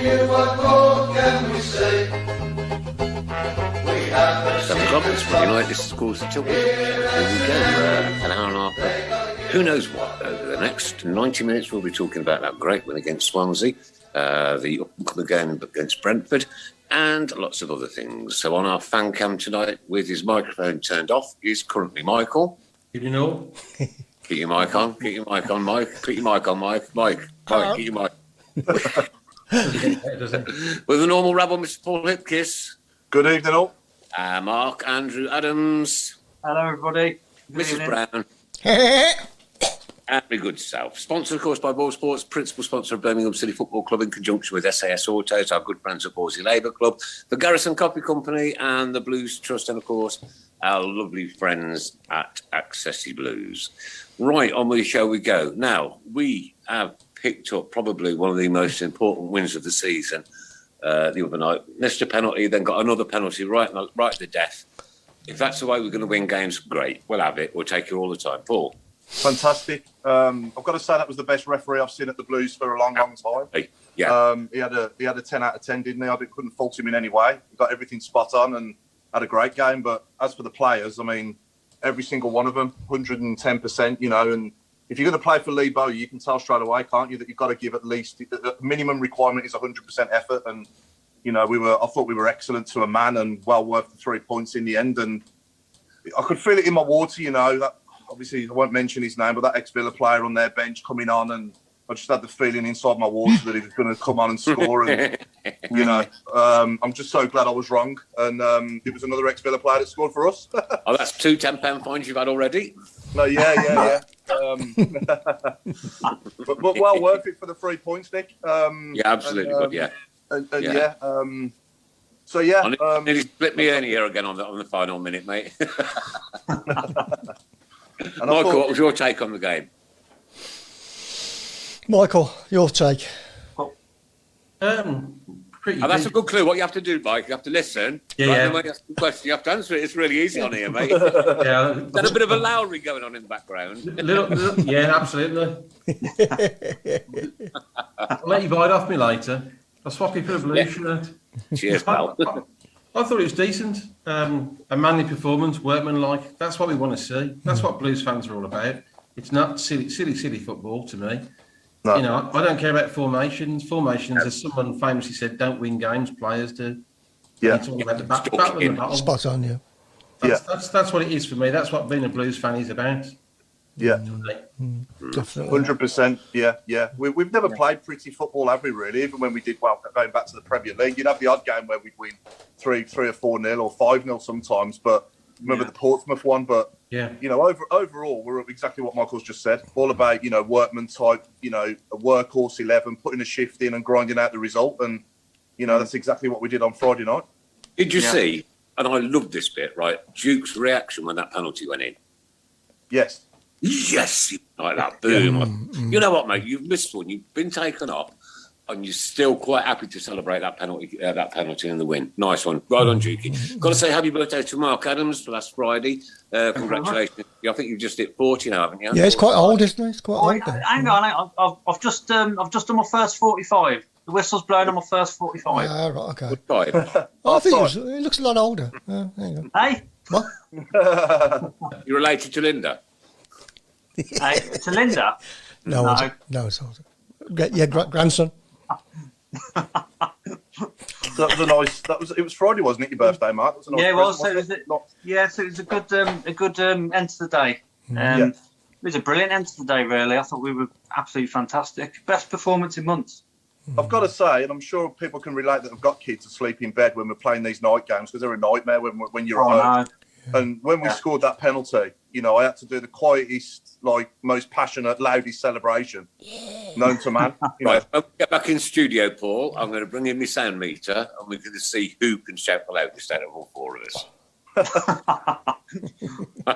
what more can we say? 7 o'clock, it's Friday night, this is of course the Tilted. Here we go, an hour and a half. Who knows what? Over the next 90 minutes we'll be talking about that great win against Swansea, the up-and-coming game against Brentford, and lots of other things. So on our fan cam tonight, with his microphone turned off, is currently Michael. You know? Keep your mic on, keep your mic on, Mike. Keep your mic on, Mike. Mike, keep your mic. With the normal rabble, Mr. Paul Hipkiss. Good evening, all. Mark Andrew Adams. Hello, everybody. Mrs. Brown. And my good self. Sponsored, of course, by Ball Sports, principal sponsor of Birmingham City Football Club in conjunction with SAS Autos, our good friends at Borsey Labour Club, the Garrison Coffee Company and the Blues Trust, and, of course, our lovely friends at Accessi Blues. Right, on with the show we go. Now, we have picked up probably one of the most important wins of the season the other night. Missed a penalty, then got another penalty right at the death. If that's the way we're going to win games, great. We'll have it. We'll take it all the time. Paul? Fantastic. I've got to say that was the best referee I've seen at the Blues for a long, long time. Yeah. He had a 10 out of 10, didn't he? I couldn't fault him in any way. He got everything spot on and had a great game. But as for the players, I mean, every single one of them, 110%, you know, and if you're going to play for Lee Bow, you can tell straight away, can't you, that you've got to give at least the minimum requirement is 100% effort. And, you know, I thought we were excellent to a man and well worth the 3 points in the end. And I could feel it in my water, you know, that obviously I won't mention his name, but that ex-Villa player on their bench coming on, and I just had the feeling inside my water that he was going to come on and score. And, you know, I'm just so glad I was wrong. And it was another ex-Villa player that scored for us. Oh, that's 2 £10 fines you've had already? No, yeah. But well worth it for the 3 points, Nick. Yeah, absolutely. So, yeah. I nearly split me early here again on the final minute, mate. Michael, what was your take on the game? Michael, your take. Pretty. That's a good clue. What you have to do, Mike, you have to listen. Yeah. When you ask the question, you have to answer it. It's really easy on here, mate. Yeah. There's a bit of a Lowry going on in the background. Little, yeah, absolutely. I'll let you bite off me later. I'll swap you for a blue shirt. Cheers, pal. I thought it was decent. A manly performance, workmanlike. That's what we want to see. That's what Blues fans are all about. It's not silly football to me. No. You know, I don't care about formations. Formations, as someone famously said, don't win games, players do. Yeah. It's all about the battle and the battle. Spot on, yeah. That's what it is for me. That's what being a Blues fan is about. Yeah. Definitely. 100%. Yeah. We've never played pretty football, have we, really? Even when we did, well, going back to the Premier League, you'd have the odd game where we'd win 3 or 4-0 or 5-0 sometimes. But remember the Portsmouth one? But, you know, overall, we're exactly what Michael's just said. All about, you know, workman type, you know, a workhorse 11, putting a shift in and grinding out the result. And, you know, that's exactly what we did on Friday night. Did you see, and I loved this bit, right, Duke's reaction when that penalty went in? Yes. Yes, like that. Boom. You know what, mate? You've missed one. You've been taken up, and you're still quite happy to celebrate that penalty and the win. Nice one. Well done, Dukey. Got to say happy birthday to Mark Adams for last Friday. Congratulations. I think you've just hit 40 now, haven't you? Yeah, it's quite old, isn't it? It's quite old. Hang on, I've just done my first 45. The whistle's blown on my first 45. Ah, right, okay. Good five. I think it looks a lot older. There you go. Hey? What? You're related to Linda? Hey, to Linda? No, it's older. Yeah, grandson. It was Friday, wasn't it? Your birthday, Mark? It was a nice it was. present, So it was a good end to the day. It was a brilliant end to the day, really. I thought we were absolutely fantastic. Best performance in months. I've got to say, and I'm sure people can relate that have got kids to sleep in bed when we're playing these night games because they're a nightmare when you're at home. No. And when we scored that penalty, you know, I had to do the quietest, most passionate, loudest celebration known to man. Right, when we get back in studio, Paul, I'm going to bring in my sound meter and we're going to see who can shout the loudest out of all 4 of us.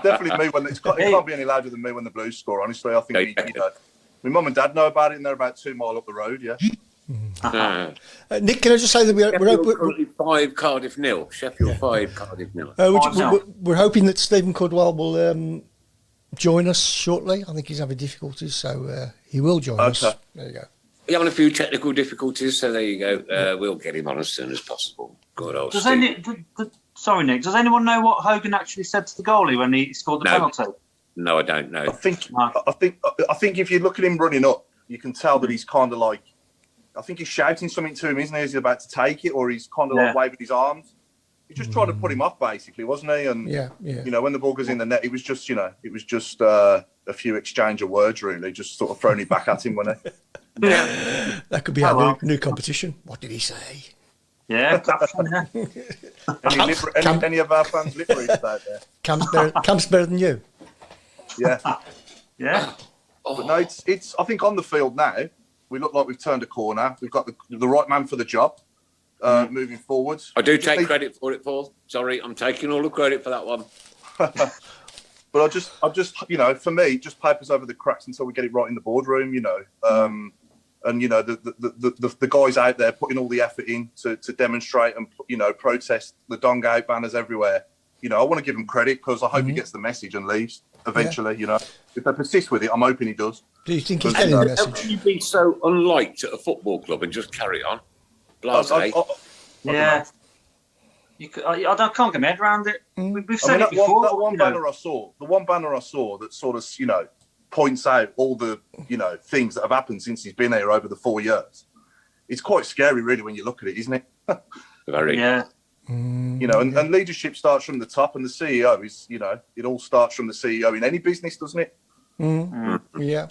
Definitely me. It can't be any louder than me when the Blues score, honestly. I think, my mum and dad know about it and they're about 2 miles up the road, Nick, can I just say that we're currently 5 Cardiff 0. Sheffield 5 Cardiff 0. we're hoping that Steven Caldwell will join us shortly. I think he's having difficulties, so he will join us. There you go. We're having a few technical difficulties, so there you go. We'll get him on as soon as possible. Good old Steve. Sorry, Nick. Does anyone know what Hogan actually said to the goalie when he scored the penalty? No, I don't know. I think if you look at him running up, you can tell that he's kind of like, I think he's shouting something to him, isn't he? Is he about to take it, or he's kind of like waving his arms? He's just trying to put him off, basically, wasn't he? And you know, when the ball goes in the net, it was just a few exchange of words, really, just sort of throwing it back at him, wasn't it? That could be our new competition. What did he say? Yeah, caption, any of our fans lip readers out there? Camp's better than you. Yeah. Yeah. But no, it's. I think on the field now, we look like we've turned a corner. We've got the right man for the job. Moving forwards, I do take credit for it, Paul. Sorry, I'm taking all the credit for that one. But I just, you know, for me, just papers over the cracks until we get it right in the boardroom, you know. And you know, the guys out there putting all the effort in to demonstrate and, you know, protest the Dong Out banners everywhere. You know, I want to give him credit because I hope he gets the message and leaves eventually. You know, if they persist with it, I'm hoping he does. Do you think he's getting the message? How can you be so unliked at a football club and just carry on? Blasé. Yeah. I can't get my head around it. We've said it before. The one banner I saw that sort of, you know, points out all the, you know, things that have happened since he's been here over the 4 years. It's quite scary, really, when you look at it, isn't it? Very. Yeah. You know, and leadership starts from the top, and the CEO is, you know, it all starts from the CEO in any business, doesn't it? Yeah.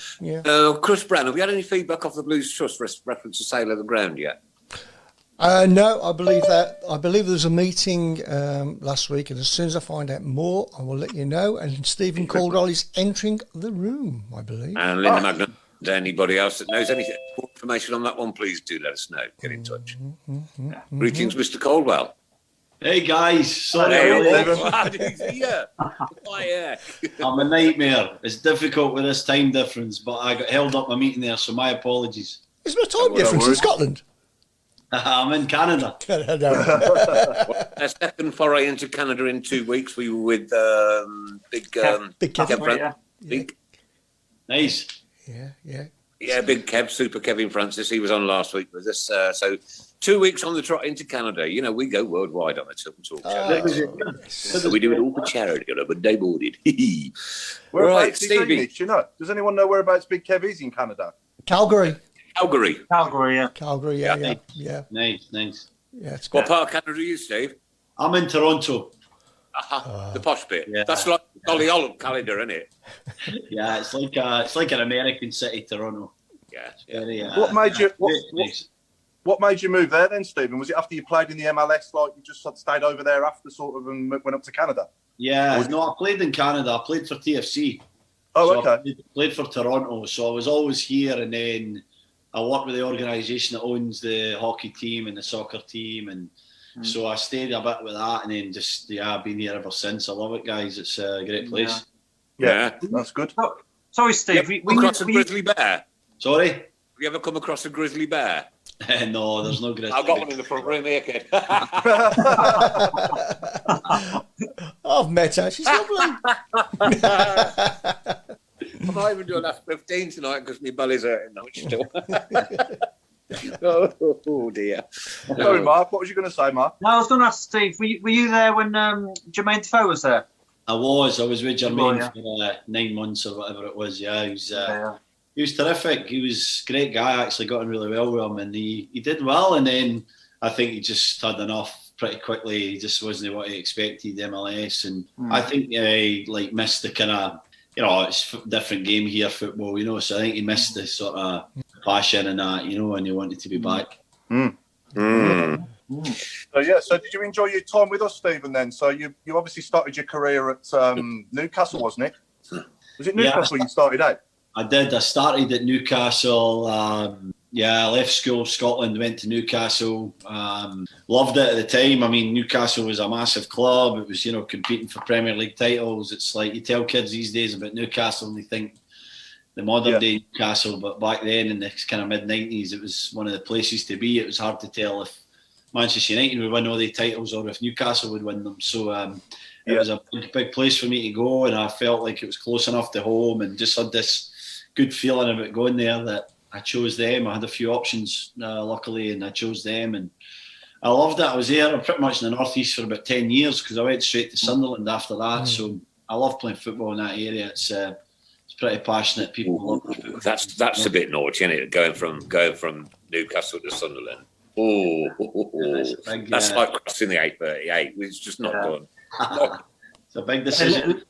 Chris Brown, have we had any feedback off the Blues Trust reference to sale of the ground yet? No, I believe there was a meeting last week, and as soon as I find out more, I will let you know. And Steven Caldwell is entering the room, I believe. And Linda Magna, anybody else that knows any more information on that one, please do let us know. Get in touch. Greetings, Mr. Caldwell. Hey guys, sorry. I'm a nightmare. It's difficult with this time difference, but I got held up my meeting there, so my apologies. There's no time difference in Scotland. I'm in Canada. A second foray into Canada in 2 weeks. We were with Big Kev. Nice. Yeah, Big Kev, Super Kevin Francis. He was on last week with us. So 2 weeks on the trot into Canada. You know, we go worldwide on the Talk Show. So we do it all for charity on a Monday morning. Right, Stevie. You know, does anyone know whereabouts Big Kev is in Canada? Calgary, yeah. Nice. Yeah, it's what part of Canada are you, Steve? I'm in Toronto. The posh bit. Yeah. That's like Dolly Olive calendar, isn't it? Yeah, it's like an American city, Toronto. Yeah. Very, What made you move there then, Stephen? Was it after you played in the MLS, like you just stayed over there after sort of and went up to Canada? Yeah, I played in Canada. I played for TFC. Oh, so okay. I played for Toronto, so I was always here, and then I worked with the organisation that owns the hockey team and the soccer team, and so I stayed a bit with that, and then just I've been here ever since. I love it, guys. It's a great place. Yeah, that's good. Sorry, Steve. We across a grizzly bear. Sorry? Have you ever come across a grizzly bear? No, there's no grizzly. I've got one in the front room here, kid. I've met her. She's lovely. I'm not even doing that 15 tonight because my belly's hurting now. Still. Oh dear. Sorry, Mark. What was you going to say, Mark? No, I was going to ask Steve. Were you there when Jermaine Defoe was there? I was with Jermaine for 9 months or whatever it was. Yeah, he was terrific. He was a great guy. I actually got on really well with him, and he did well. And then I think he just had enough pretty quickly. He just wasn't what he expected, MLS, and I think he missed the kind of, you know, it's a different game here, football, you know. So I think he missed the sort of passion and that, you know, and he wanted to be back. So did you enjoy your time with us, Stephen? Then, so you obviously started your career at Newcastle, wasn't it? Was it Newcastle you started out? I did. I started at Newcastle. I left school, Scotland, went to Newcastle. Loved it at the time. I mean, Newcastle was a massive club. It was, you know, competing for Premier League titles. It's like you tell kids these days about Newcastle and they think the modern day Newcastle, but back then in the kind of mid-90s, it was one of the places to be. It was hard to tell if Manchester United would win all the titles or if Newcastle would win them. So it was a big place for me to go, and I felt like it was close enough to home and just had this good feeling about going there that I chose them. I had a few options, luckily, and I chose them. And I loved it. I was there pretty much in the North East for about 10 years because I went straight to Sunderland after that. So I love playing football in that area. It's pretty passionate. People love football. That's a bit naughty, isn't it? Going from Newcastle to Sunderland. That's like crossing the 838. It's just not done. It's a big decision.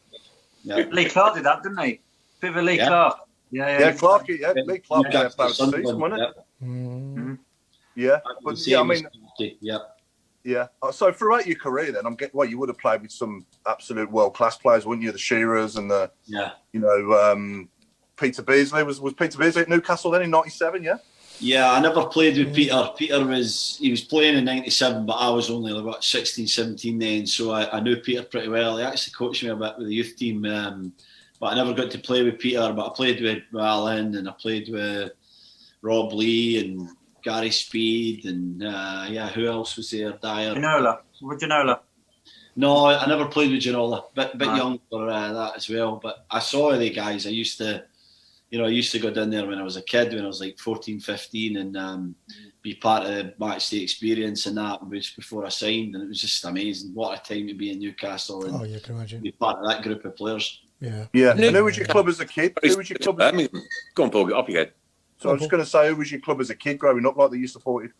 Lee Clark did that, didn't he? Bit of a Lee Clark. Yeah, Clark. Yeah, Lee Clark left out the season, wasn't it? Yeah, but I mean, yeah. So throughout your career, then you would have played with some absolute world-class players, wouldn't you? The Shearers and Peter Beardsley. Was Peter Beardsley at Newcastle then in '97? Yeah. Yeah, I never played with Peter. Peter was playing in '97, but I was only about 16, 17 then, so I knew Peter pretty well. He actually coached me a bit with the youth team, but I never got to play with Peter. But I played with Alan, and I played with Rob Lee and Gary Speed, and who else was there? Dyer. Ginola. No, I never played with Ginola. Bit young for that as well. But I saw the guys. I used to go down there when I was a kid, when I was like 14, 15, and be part of the match day experience and that, which before I signed, and it was just amazing. What a time to be in Newcastle and you can imagine. Be part of that group of players. Yeah. And who was your club as a kid? Who was your club? Go on, Paul, get up again. So I was just going to say, who was your club as a kid growing up, like that you supported?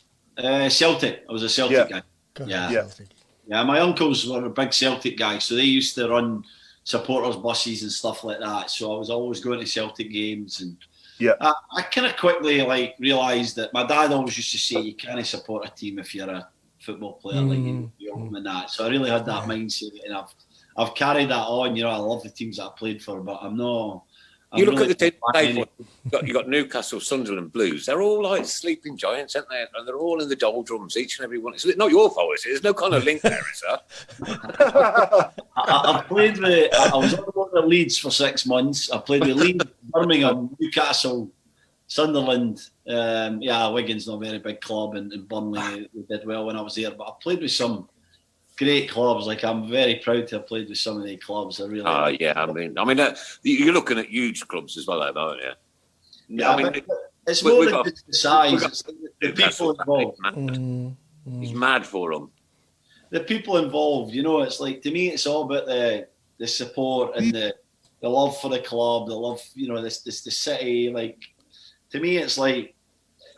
Celtic. I was a Celtic guy. Yeah, my uncles were a big Celtic guy, so they used to run supporters buses and stuff like that. So I was always going to Celtic games, and I kind of quickly realised that my dad always used to say you can't support a team if you're a football player, and that. So I really had that mindset, and I've carried that on. I love the teams that I played for, but I'm not. You look at the team. You got Newcastle, Sunderland, Blues. They're all like sleeping giants, aren't they? And they're all in the doldrums, each and every one. It's not your fault, is it? There's no kind of link there, is there? I've played with. I was on the Leeds for 6 months. I played with Leeds, Birmingham, Newcastle, Sunderland. Wigan's not a very big club, and Burnley did well when I was there. But I played with some great clubs. Like, I'm very proud to have played with some of the clubs. I really. I mean, you're looking at huge clubs as well, aren't you? Yeah, it's more than just the size. It's the people involved. He's mad for them. The people involved, it's like, to me, it's all about the support and the love for the club, the love, the city. Like, to me, it's like,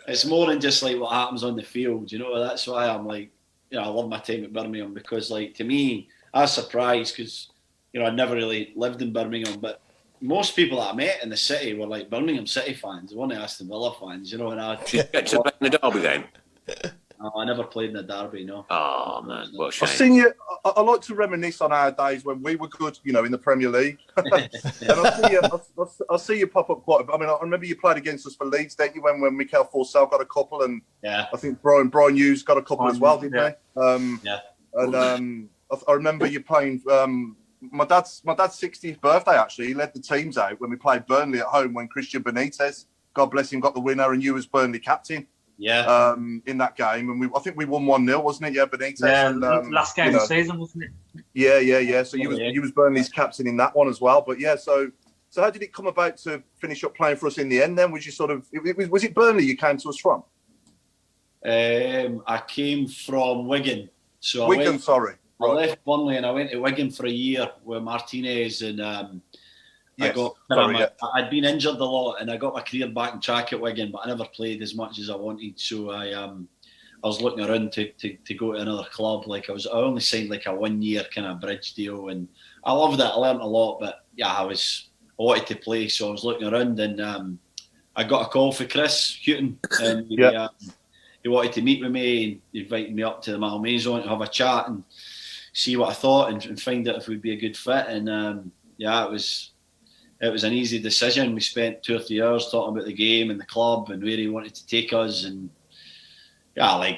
it's more than just like what happens on the field. That's why I'm like, I love my time at Birmingham, because, like, to me, I was surprised because, I never really lived in Birmingham, but most people that I met in the city were like Birmingham City fans. They weren't Aston Villa fans, and Did you get to play in the derby game? No, I never played in the derby, no. Oh, man, what a shame. I've seen you. I like to reminisce on our days when we were good, in the Premier League. And I'll see you pop up quite a bit. I mean, I remember you played against us for Leeds, didn't you, when Mikel Forsell got a couple, and I think Brian Hughes got a couple as well, didn't they? And I remember you playing. My dad's 60th birthday, actually. He led the teams out when we played Burnley at home when Christian Benitez, God bless him, got the winner, and you was Burnley captain. Yeah. In that game, and I think we won 1-0, wasn't it? Yeah, Benitez. Yeah, and, last game of the season, wasn't it? Yeah. So you was Burnley's captain in that one as well. But yeah, so how did it come about to finish up playing for us in the end? Then was you was it Burnley you came to us from? I came from Wigan. So Wigan, I left Burnley and I went to Wigan for a year with Martinez, and I'd been injured a lot, and I got my career back on track at Wigan, but I never played as much as I wanted. So I was looking around to go to another club. Like, I only signed like a 1 year kind of bridge deal, and I loved it. I learned a lot, but I wanted to play, so I was looking around, and I got a call for Chris Hughton, and he wanted to meet with me, and he invited me up to the Malmaison to have a chat and see what I thought and find out if we'd be a good fit. And it was an easy decision. We spent 2 or 3 hours talking about the game and the club and where he wanted to take us. And I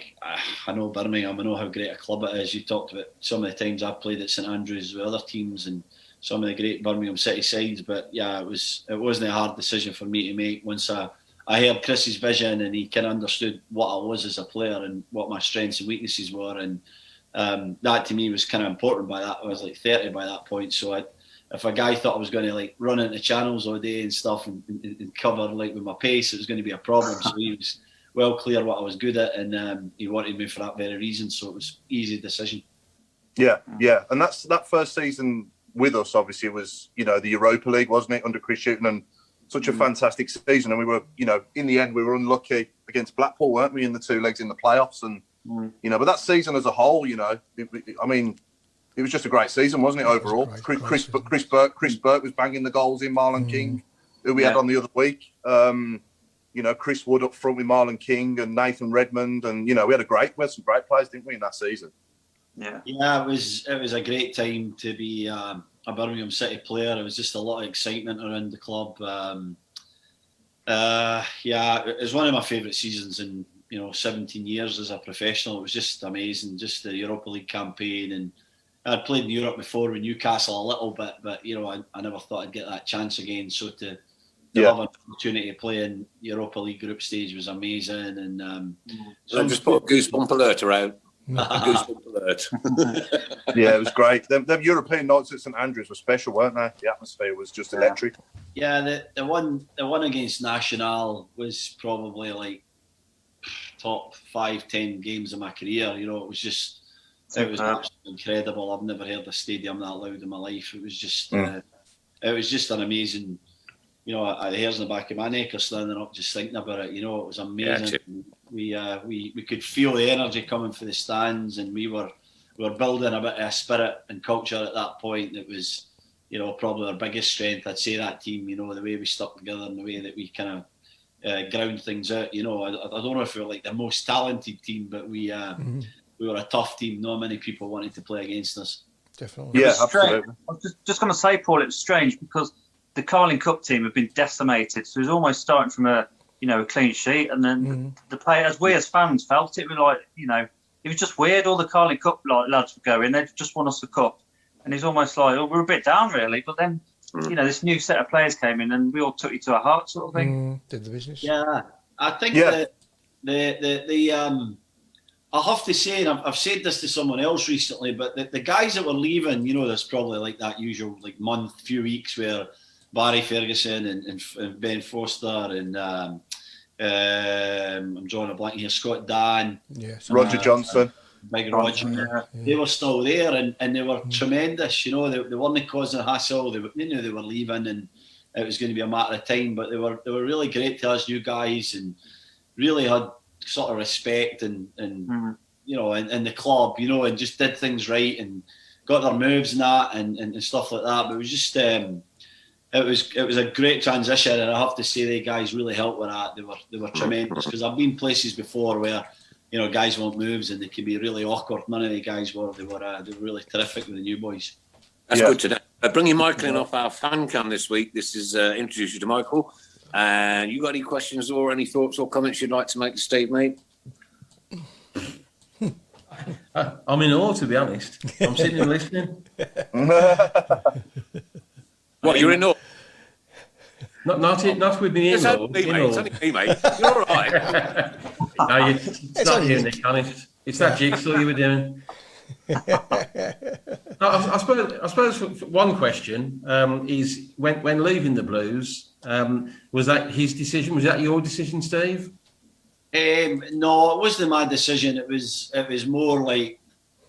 know Birmingham, I know how great a club it is. You talked about some of the times I've played at St Andrews with other teams and some of the great Birmingham City sides. But it wasn't a hard decision for me to make once I heard Chris's vision, and he kind of understood what I was as a player and what my strengths and weaknesses were. And that to me was kind of important by that. I was like 30 by that point, so if a guy thought I was going to like run into channels all day and stuff and cover like with my pace, it was going to be a problem. So he was well clear what I was good at, and he wanted me for that very reason. So it was easy decision. Yeah, and that first season with us obviously was, you know, the Europa League, wasn't it, under Chris Hughton, and such a fantastic season. And we were, you know, in the end we were unlucky against Blackpool, weren't we, in the 2 legs in the playoffs, and you know, but that season as a whole, you know, I mean, it was just a great season, wasn't it, overall? Chris Burke was banging the goals in, Marlon King, who we had on the other week. You know, Chris Wood up front with Marlon King and Nathan Redmond, and you know, we had some great players, didn't we, in that season? Yeah, it was a great time to be a Birmingham City player. It was just a lot of excitement around the club. It was one of my favourite seasons in 17 years as a professional. It was just amazing, just the Europa League campaign, and I'd played in Europe before with Newcastle a little bit, but you know, I never thought I'd get that chance again. So to have an opportunity to play in Europa League group stage was amazing. And so just put a goosebump alert around. Goosebump alert. Yeah, it was great. Them European nights at St Andrews were special, weren't they? The atmosphere was just electric. Yeah, the one against Nacional was probably like top 5-10 games of my career. You know, it was absolutely incredible. I've never heard a stadium that loud in my life. It was just an amazing. You know, the hairs in the back of my neck are standing up just thinking about it. You know, it was amazing. Yeah, we could feel the energy coming from the stands, and we were building a bit of a spirit and culture at that point. It was, you know, probably our biggest strength. I'd say that team. You know, the way we stuck together and the way that we kind of ground things out. You know, I don't know if we were like the most talented team, but we were a tough team. Not many people wanted to play against us. Definitely. Yeah, absolutely. I was just going to say, Paul, it was strange because the Carling Cup team had been decimated, so it was almost starting from a clean sheet, and then the players, we as fans felt it. We it was just weird. All the Carling Cup lads would go in, they'd just won us the cup, and it's almost like, we're a bit down really. But then, this new set of players came in, and we all took it to our heart, sort of thing. Did the business. Yeah, I think that the I have to say, and I've said this to someone else recently, but the guys that were leaving, you know, there's probably like that usual like month, few weeks where Barry Ferguson and Ben Foster and I'm drawing a blank here, Scott Dan, Roger Johnson, Big Roger, they were still there, and they were tremendous. You know, they weren't causing a hassle. They knew they were leaving, and it was going to be a matter of time. But they were really great to us new guys, and really had sort of respect and you know, in the club, you know, and just did things right and got their moves and that and stuff like that. But it was just it was a great transition, and I have to say the guys really helped with that. They were tremendous, because I've been places before where, you know, guys want moves and they can be really awkward. None of the guys were. They were really terrific with the new boys. That's good to know. Bringing Michael in off our fan cam this week. This is introduce you to Michael. And you got any questions or any thoughts or comments you'd like to make to Steve, mate? I'm in awe, to be honest. I'm sitting and listening. What, you're in awe? Not with me in awe. It's only me, mate. You're all right. No, it's not you, Nick, honest. It's that jigsaw you were doing. No, I suppose one question is when leaving the Blues, was that his decision? Was that your decision, Steve? No, it wasn't my decision. It was more like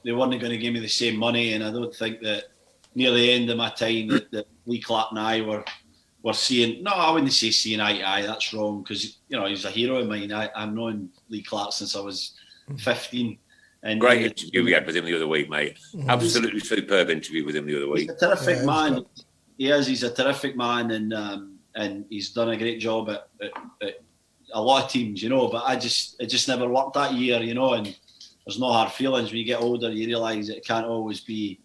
they weren't going to give me the same money, and I don't think that near the end of my time that Lee Clark and I were seeing. No, I wouldn't say seeing eye to eye. That's wrong, because you know, he's a hero of mine. I've known Lee Clark since I was 15. And great interview we had with him the other week, mate. Absolutely superb interview with him the other week. He's a terrific man. He is. He's a terrific man, and he's done a great job at a lot of teams, you know. But it just never worked that year, you know. And there's no hard feelings. When you get older, you realise it can't always be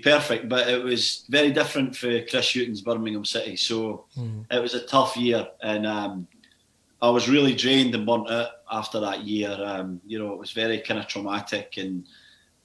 perfect. But it was very different for Chris Hughton's Birmingham City. So it was a tough year, and I was really drained and burnt out after that year. You know, it was very kind of traumatic, and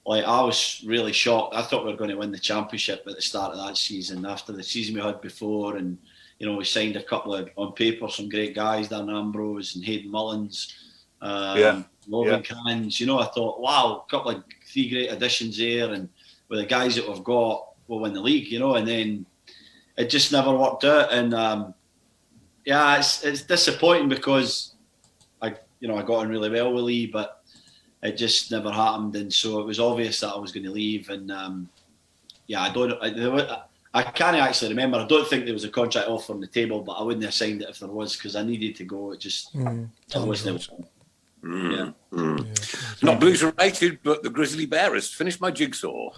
like I was really shocked. I thought we were going to win the championship at the start of that season, after the season we had before, and you know, we signed a couple of, on paper, some great guys, Dan Ambrose and Hayden Mullins, Logan Cranz. You know, I thought, wow, a couple of 3 great additions there, and with the guys that we've got, we'll win the league. You know, and then it just never worked out. And yeah, it's disappointing because I got on really well with Lee, but it just never happened. And so it was obvious that I was going to leave. And I can't actually remember. I don't think there was a contract offer on the table, but I wouldn't have signed it if there was, because I needed to go. It just it wasn't. Not Blues related, but the Grizzly Bearers finished my jigsaw.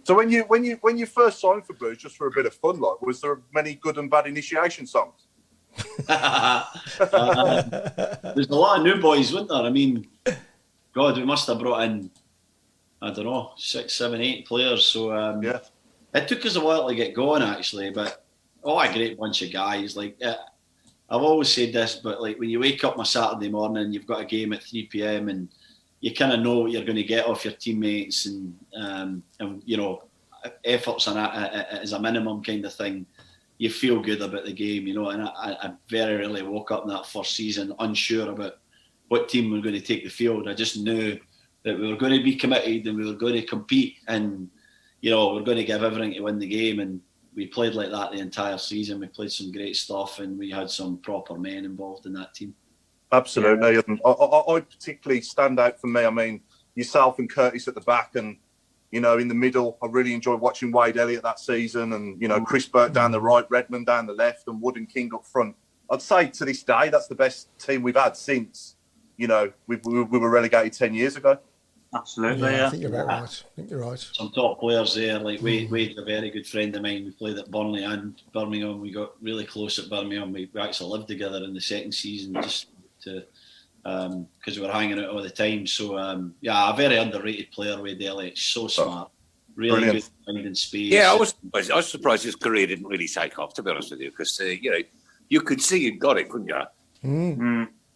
So when you first signed for Blues, just for a bit of fun, like, was there many good and bad initiation songs? There's a lot of new boys, wasn't there? I mean, God, we must have brought in, I don't know, 6, 7, 8 players. So it took us a while to get going, actually. But a great bunch of guys. Like I've always said this, but like when you wake up on a Saturday morning, you've got a game at 3 p.m. and you kind of know what you're going to get off your teammates, and efforts on as a minimum kind of thing. You feel good about the game, and I very rarely woke up in that first season unsure about what team we were going to take the field. I just knew that we were going to be committed and we were going to compete, and we're going to give everything to win the game. And we played like that the entire season. We played some great stuff, and we had some proper men involved in that team. Absolutely. And I particularly stand out for me. I mean, yourself and Curtis at the back, and in the middle, I really enjoyed watching Wade Elliott that season, and Chris Burke down the right, Redmond down the left, and Wood and King up front. I'd say to this day that's the best team we've had since we were relegated 10 years ago. Absolutely, I think you're about right. I think you're right. Some top players there, like Wade's a very good friend of mine. We played at Burnley and Birmingham. We got really close at Birmingham. We actually lived together in the second season just to because we were hanging out all the time. So a very underrated player, Wade Elliott. So smart, really Brilliant. good finding space. Yeah, I was surprised his career didn't really take off, to be honest with you, because you could see he'd got it, couldn't you?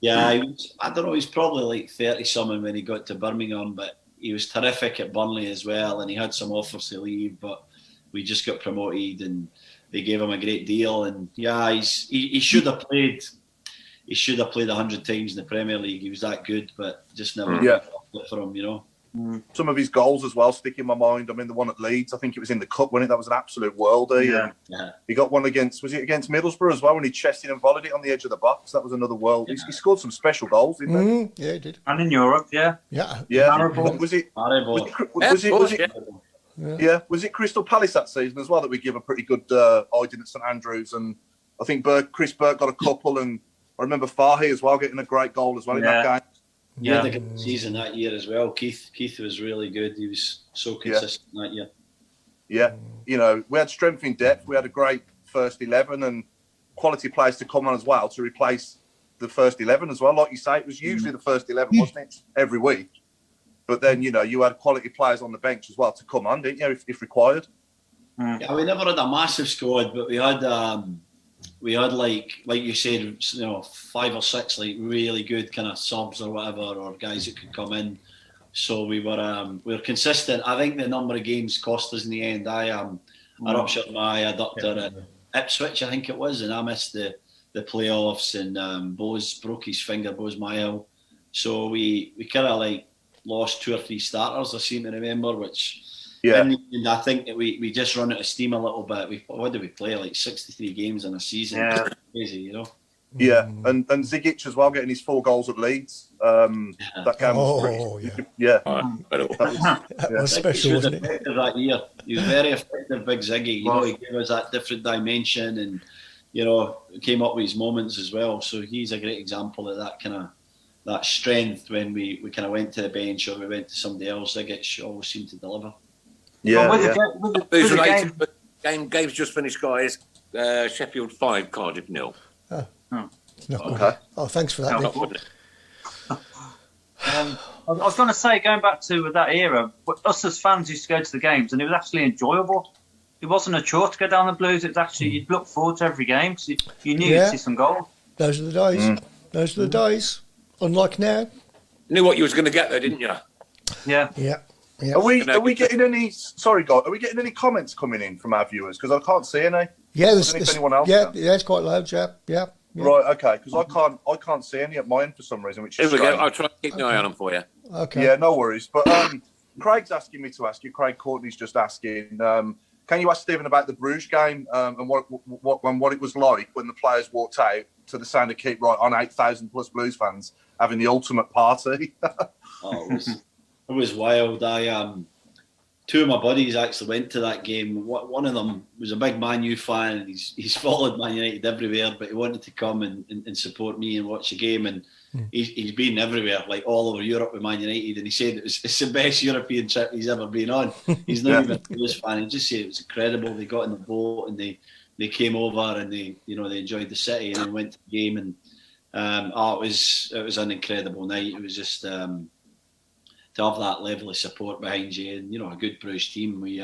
Yeah, I don't know. He's probably like 30-something when he got to Birmingham, but he was terrific at Burnley as well, and he had some offers to leave, but we just got promoted, and they gave him a great deal. And yeah, he should have played. He should have played 100 times in the Premier League. He was that good, but just never got it for him, Some of his goals as well stick in my mind. I mean, the one at Leeds, I think it was in the cup, wasn't it? That was an absolute worldie. Yeah. He got one against Middlesbrough as well, when he chested and volleyed it on the edge of the box. That was another world. He scored some special goals, didn't he? Yeah, he did. And in Europe, Yeah. Was it Crystal Palace that season as well that we give a pretty good hiding at St Andrews? And I think Chris Burke got a couple, and I remember Fahy as well getting a great goal as well in that game. He had a good season that year as well. Keith was really good. He was so consistent that year. Yeah, we had strength in depth. We had a great first 11 and quality players to come on as well to replace the first 11 as well. Like you say, it was usually the first 11, wasn't it, every week? But then, you had quality players on the bench as well to come on, didn't you, if required? Yeah, we never had a massive squad, but we had like you said, 5 or 6 like really good kind of subs or whatever, or guys that could come in. So we were consistent. I think the number of games cost us in the end. I ruptured my adductor at Ipswich, I think it was, and I missed the playoffs, and Bose broke his finger, Bose Myhill. So we kind of like lost 2 or 3 starters, I seem to remember, which and I think that we just run out of steam a little bit. What did we play? Like 63 games in a season. Yeah. Crazy, Yeah, and Zigic as well, getting his 4 goals at Leeds. That game was great. That was special, wasn't it? That year, he was very effective, Big Ziggy. He gave us that different dimension, and came up with his moments as well. So he's a great example of that kind of that strength when we kind of went to the bench or we went to somebody else. Zigic always seemed to deliver. Game's just finished, guys. Sheffield 5, Cardiff 0. It's not good. Oh, thanks for that, Nick. I was going to say, going back to that era, us as fans used to go to the games, and it was actually enjoyable. It wasn't a chore to go down the Blues. It was actually, you'd look forward to every game because you knew you'd see some goals. Those are the days. Those are the days. Unlike now. Knew what you was going to get there, didn't you? Yeah. Are we getting any? Sorry, God. Are we getting any comments coming in from our viewers? Because I can't see any. Yeah, there's anyone else. Yeah, it's quite loud. Yeah. Right. Okay. Because I can't see any at mine for some reason. Which is Here we strange. go. I'll try to keep an eye on them for you. Okay. Yeah, no worries. But Craig's asking me to ask you. Craig Courtney's just asking. Can you ask Stephen about the Bruges game and what it was like when the players walked out to the sound of Keep Right on 8,000 plus Blues fans having the ultimate party? It was wild. Two of my buddies actually went to that game. One of them was a big Man U fan, and he's followed Man United everywhere, but he wanted to come and support me and watch the game. And he's been everywhere, like all over Europe with Man United. And he said it's the best European trip he's ever been on. He's not even a Blues fan. He just said it was incredible. They got in the boat and they came over and they enjoyed the city and then went to the game. And it was an incredible night. It was just to have that level of support behind you, and a good Bruges team. We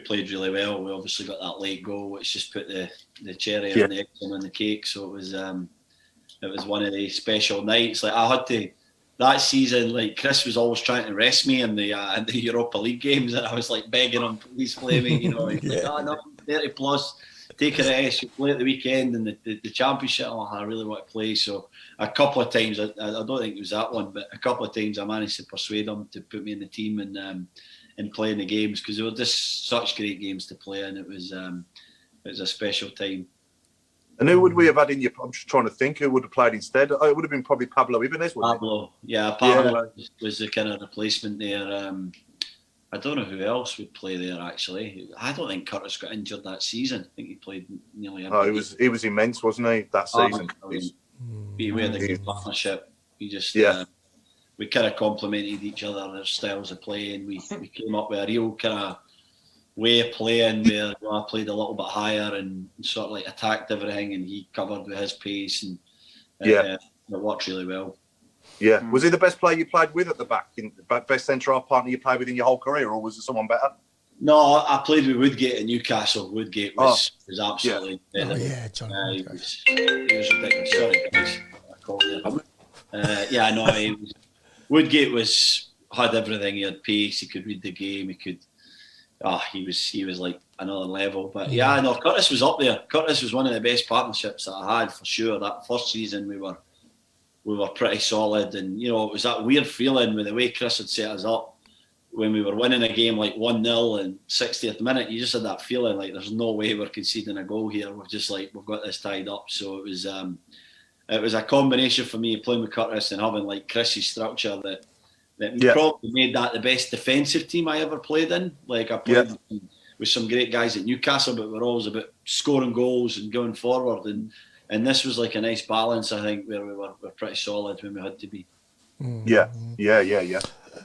played really well. We obviously got that late goal, which just put the cherry on the icing on the cake. So it was one of the special nights. Like I had to that season. Like Chris was always trying to rest me in the Europa League games, and I was like begging him, please play me. He's like, oh, no, 30 plus. Take a rest, you play at the weekend and the championship. I really want to play. So a couple of times, I don't think it was that one, but a couple of times I managed to persuade them to put me in the team and play in the games, because they were just such great games to play, and it was a special time. And who would we have had in your? I'm just trying to think who would have played instead. Oh, it would have been probably Pablo Ibanez, wouldn't it? Pablo was the kind of replacement there. I don't know who else would play there, actually. I don't think Curtis got injured that season. I think he played nearly every game. He was immense, wasn't he, that season? We had a good partnership. We just we kind of complemented each other, our styles of playing. We came up with a real kind of way of playing where I played a little bit higher and sort of like attacked everything, and he covered with his pace, and it worked really well. Yeah. Was he the best player you played with at the back? Best centre-half partner you played with in your whole career, or was there someone better? No, I played with Woodgate at Newcastle. Woodgate was absolutely John. He was ridiculous. Sorry, guys. I called you. Woodgate had everything. He had pace. He could read the game. He was like another level. But Curtis was up there. Curtis was one of the best partnerships that I had for sure. That first season we were pretty solid, and it was that weird feeling with the way Chris had set us up when we were winning a game like 1-0 and 60th minute. You just had that feeling like there's no way we're conceding a goal here. We're just like, we've got this tied up. So it was a combination for me playing with Curtis and having like Chris's structure that probably made that the best defensive team I ever played in. Like I played with some great guys at Newcastle, but we're always about scoring goals and going forward, and this was like a nice balance, I think, where we're pretty solid when we had to be. Yeah.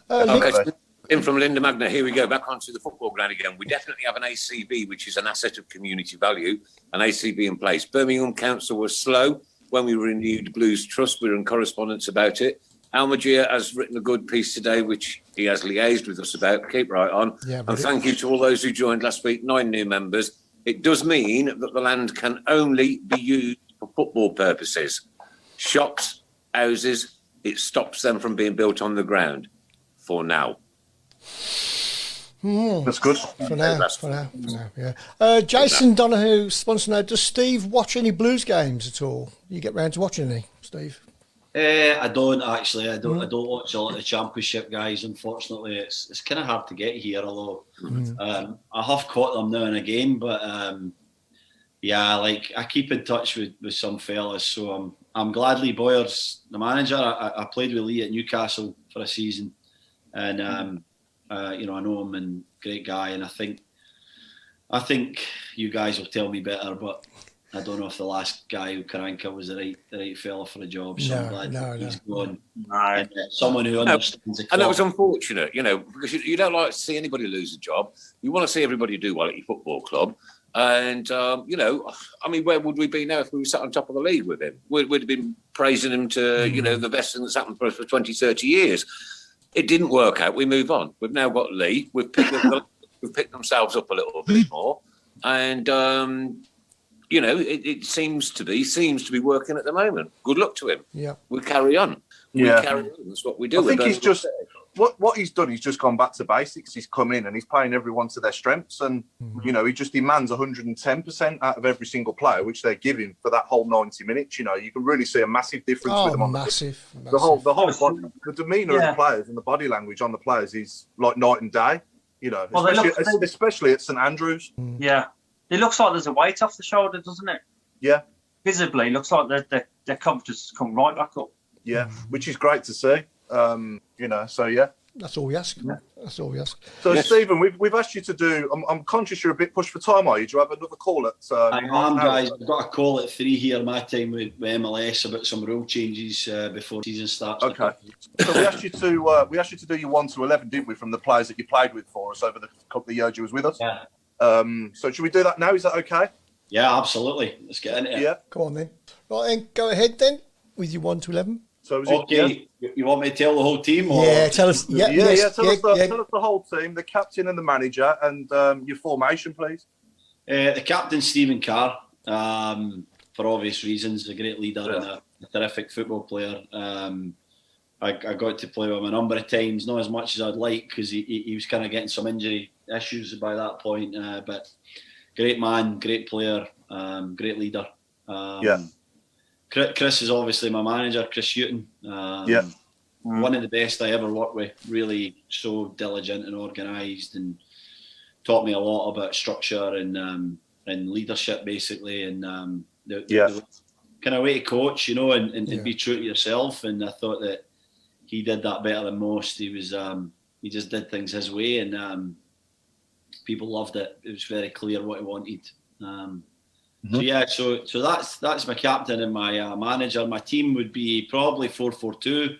Okay, in from Linda Magna, here we go, back onto the football ground again. We definitely have an ACB, which is an asset of community value, an ACB in place. Birmingham Council was slow when we renewed Blues Trust. We're in correspondence about it. Almagier has written a good piece today, which he has liaised with us about. Keep right on. And thank you to all those who joined last week, 9 new members. It does mean that the land can only be used for football purposes. Shops, houses, it stops them from being built on the ground for now. That's good. For now, yeah. Jason Donahue, sponsor now. Does Steve watch any Blues games at all? You get round to watching any, Steve? I don't actually. I don't watch a lot of the Championship guys. Unfortunately, it's kind of hard to get here. Although I have caught them now and again, but I keep in touch with some fellas. So I'm glad Lee Boyer's the manager. I played with Lee at Newcastle for a season, and I know him, and great guy. And I think you guys will tell me better, but I don't know if the last guy, Karanka, was the right fella for the job. So I'm glad he's gone. And, someone who understands the club. And it was unfortunate, because you don't like to see anybody lose a job. You want to see everybody do well at your football club. And, where would we be now if we were sat on top of the league with him? We'd have been praising him to, the best thing that's happened for us for 20, 30 years. It didn't work out. We move on. We've now got Lee. We've picked themselves up a little bit more. And... it seems to be working at the moment. Good luck to him. Yeah, we carry on. That's what we do. I think he's just what he's done. He's just gone back to basics. He's come in and he's playing everyone to their strengths, and he just demands 110% out of every single player, which they give him for that whole 90 minutes. You can really see a massive difference with them. The whole the demeanour of the players and the body language on the players is like night and day. You know, Well, especially at St Andrews. Yeah, it looks like there's a weight off the shoulder, doesn't it? Yeah, Visibly, it looks like their confidence has come right back up. yeah, which is great to see. You know, so yeah. That's all we ask. That's all we ask. So Stephen, we've asked you to do. I'm conscious you're a bit pushed for time. Are you? Do you have another call at? I am, guys. I've got a call at 3 here, my time with MLS about some rule changes before the season starts. Okay. So we asked you to do your 1 to 11, didn't we, from the players that you played with for us over the couple of years you was with us? Yeah. So should we do that now? Is that okay? Yeah, absolutely. Let's get into it. Yeah. Come on then. Right, then go ahead then with your 1 to 11. So is Okay. You want me to tell the whole team? Or? Yeah, tell us. Tell us the whole team, the captain and the manager, and your formation, please. The captain, Steven Carr, for obvious reasons, a great leader and a terrific football player. I got to play with him a number of times, not as much as I'd like because he was kind of getting some injury issues by that point. But great man, great player, great leader. Chris is obviously my manager, Chris Hutton. One of the best I ever worked with, really so diligent and organised and taught me a lot about structure and leadership basically and the kind of way to coach, you know, and be true to yourself. And I thought that he did that better than most. He was he just did things his way and people loved it. It was very clear what he wanted. So that's my captain and my manager. My team would be probably 4-4-2,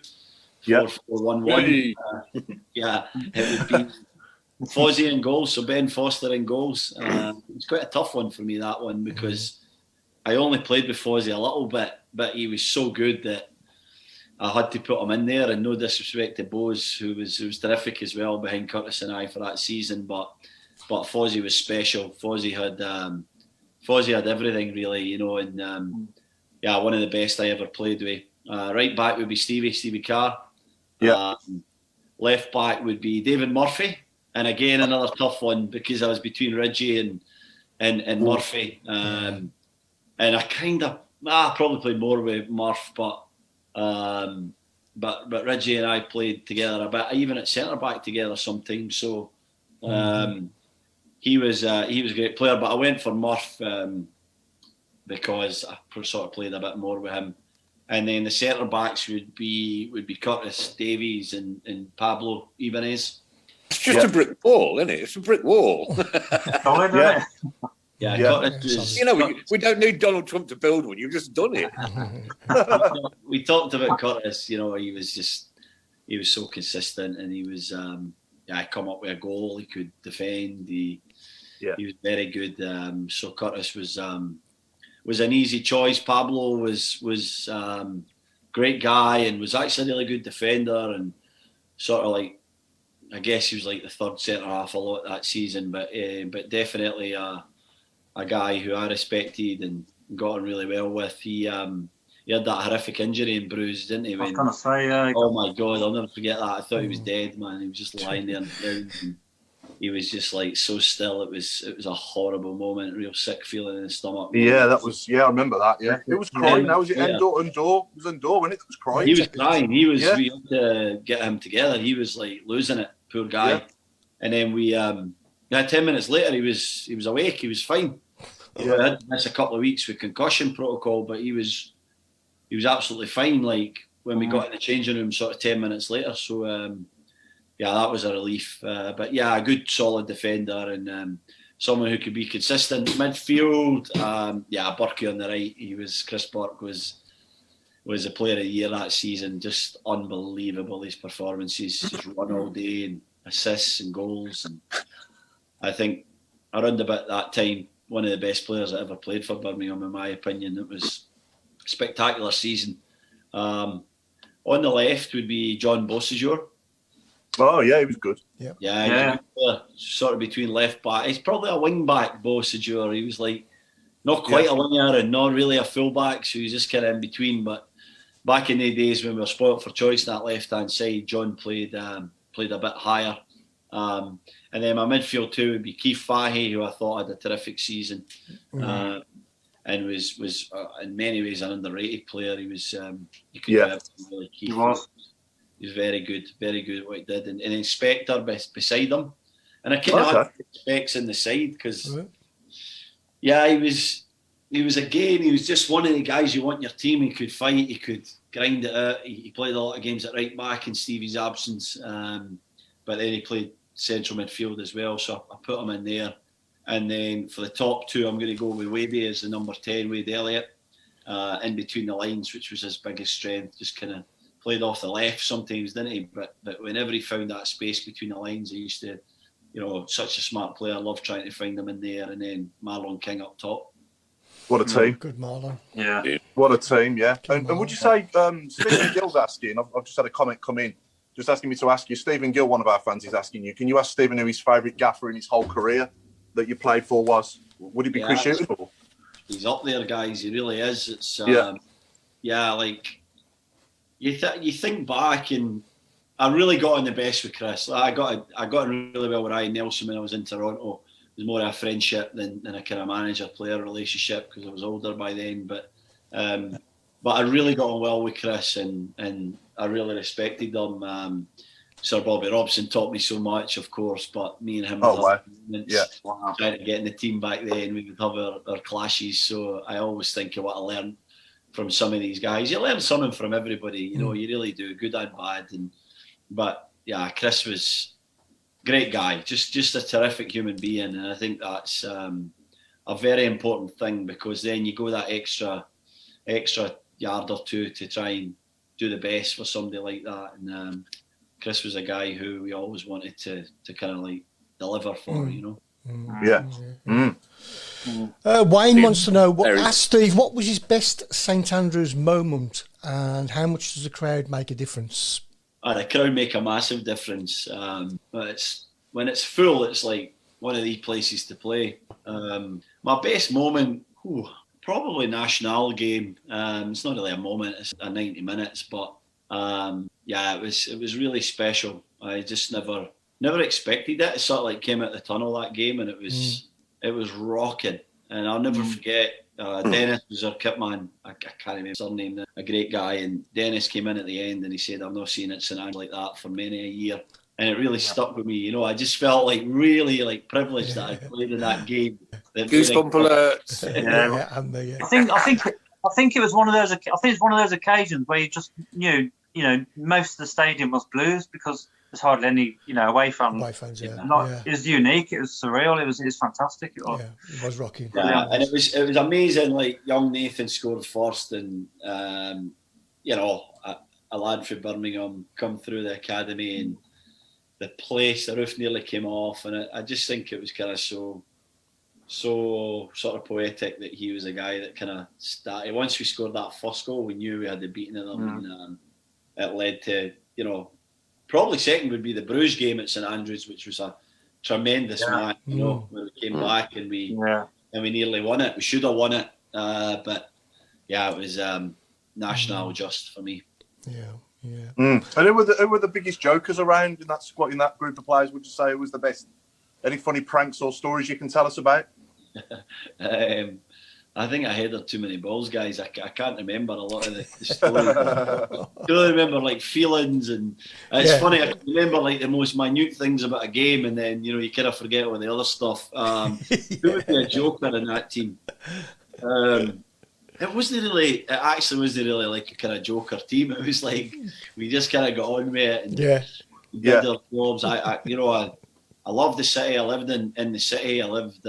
4-4-1-1. It would be Fozzie in goals, so Ben Foster in goals. It's quite a tough one for me, that one, because I only played with Fozzie a little bit, but he was so good that I had to put him in there. And no disrespect to Bose, who was terrific as well behind Curtis and I for that season, but Fozzie was special. Fozzie had everything really, you know, and one of the best I ever played with. Right back would be Stevie Carr. Left back would be David Murphy, and again another tough one because I was between Reggie and Murphy, and I kind of probably played more with Murph, but Reggie and I played together a bit, even at centre back together sometimes. So. He was a great player, but I went for Murph because I sort of played a bit more with him. And then the centre backs would be Curtis Davies and Pablo Ibanez. It's just a brick wall, isn't it? It's a brick wall. Curtis was, you know, we don't need Donald Trump to build one. You've just done it. We talked about Curtis. You know, he was so consistent, and he was come up with a goal. He could defend. He was very good. So Curtis was an easy choice. Pablo was great guy and was actually a really good defender and sort of like, I guess he was like the third centre half a lot that season, but definitely a guy who I respected and got on really well with. He had that horrific injury and bruise, didn't he? I was going to say, oh my God, I'll never forget that. I thought he was dead, man. He was just lying there on the ground. And he was just like so still. It was a horrible moment, real sick feeling in the stomach. Yeah, that was. Yeah, I remember that. Yeah, it was crying. Now was it Endor? It was Endor when it was crying. He was crying. He was. We had to get him together. He was like losing it, poor guy. Yeah. And then we 10 minutes later, he was awake. He was fine. Yeah, I had to miss a couple of weeks with concussion protocol, but he was absolutely fine. Like when we got in the changing room, sort of 10 minutes later. So that was a relief. But yeah, a good solid defender and someone who could be consistent. Midfield, Burkie on the right. Chris Burke was the player of the year that season. Just unbelievable, his performances. Just run all day and assists and goals. And I think around about that time, one of the best players that ever played for Birmingham, in my opinion. It was a spectacular season. On the left would be John Beausejour. Oh yeah, he was good. Yeah. Sort of between left back. He's probably a wing back, Beausejour. He was like not quite a winger and not really a full back, so he's just kind of in between. But back in the days when we were spoilt for choice on that left hand side, John played a bit higher. And then my midfield two would be Keith Fahey, who I thought had a terrific season, and was in many ways an underrated player. He was really Keith. He was very good at what he did. And then Spector beside him, and I kind of Okay. had specs in the side because, yeah, he was again, he was just one of the guys you want in your team. He could fight, he could grind it out. He played a lot of games at right back in Stevie's absence, but then he played central midfield as well, so I put him in there. And then for the top two, I'm going to go with Waby as the number 10, Wade Elliott, in between the lines, which was his biggest strength. Just kind of played off the left sometimes, didn't he? But whenever he found that space between the lines, he used to, such a smart player. I love trying to find him in there. And then Marlon King up top. What a team. Good Marlon. Yeah. What a team, yeah. And would you say, Stephen Gill's asking, I've just had a comment come in, just asking me to ask you, Stephen Gill, one of our fans, is asking you, can you ask Stephen who his favourite gaffer in his whole career that you played for was? Would it be Chris Hughton? He's up there, guys. He really is. It's like you think back, and I really got on the best with Chris. I got on really well with Ryan Nelson when I was in Toronto. It was more a friendship than a kind of manager-player relationship because I was older by then. But I really got on well with Chris, and I really respected him. Sir Bobby Robson taught me so much, of course, but me and him trying to get in the team back then, we would have our clashes. So I always think of what I learned from some of these guys. You learn something from everybody, you really do, good and bad. But yeah, Chris was a great guy, just a terrific human being, and I think that's a very important thing because then you go that extra yard or two to try and do the best for somebody like that. And Chris was a guy who we always wanted to kind of like deliver for, Yeah. Wayne wants to know, ask Steve, what was his best St Andrews moment and how much does the crowd make a difference? The crowd make a massive difference. But when it's full, it's like one of the places to play. My best moment, probably National game. It's not really a moment, it's a 90 minutes, but it was really special. I just never expected it. It sort of like came out the tunnel that game, and it was rocking. And I'll never forget. Dennis was our kit man. I can't remember his surname. A great guy, and Dennis came in at the end, and he said, "I've not seen it St Andrews like that for many a year." And it really stuck with me. I just felt like really like privileged that I played in that game. Goosebump alerts. I think it was one of those. I think it's one of those occasions where you just knew, most of the stadium was Blues because there's hardly any, away fans. It was unique. It was surreal. It was fantastic. It was rocking. Yeah, and it was amazing. Like young Nathan scored first, and a lad from Birmingham come through the academy, and the roof nearly came off, and I just think it was kind of so sort of poetic that he was a guy that kind of started. Once we scored that first goal, we knew we had the beating of them, and it led to, probably second would be the Bruges game at St Andrews, which was a tremendous match, where we came back and we nearly won it. We should have won it, but yeah, it was national just for me. And who were the biggest jokers around in that squad, in that group of players? Would you say it was the best? Any funny pranks or stories you can tell us about? I think I headed too many balls, guys. I can't remember a lot of the stories. I don't remember like feelings, and it's funny. I can remember like the most minute things about a game, and then you kind of forget all the other stuff. Who would be a joker in that team? It actually wasn't really like a kind of joker team. It was like we just kind of got on with it and did our jobs. I love the city. I lived in the city. I lived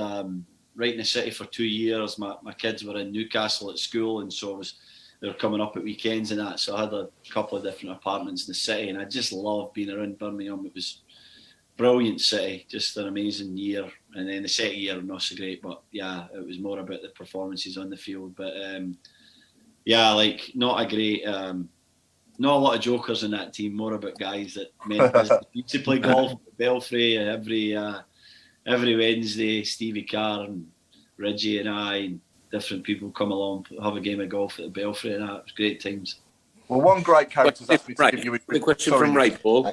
right in the city for 2 years. My kids were in Newcastle at school, and so they were coming up at weekends and that. So I had a couple of different apartments in the city, and I just loved being around Birmingham. It was a brilliant city, just an amazing year. And then the second year, not so great, but yeah, it was more about the performances on the field. But not a lot of jokers in that team. More about guys that used to play golf at Belfry every Wednesday. Stevie Carr and Reggie and I and different people come along, have a game of golf at the Belfry, and that was great times. Well, one great character's asked me to give you a question from Ray Paul.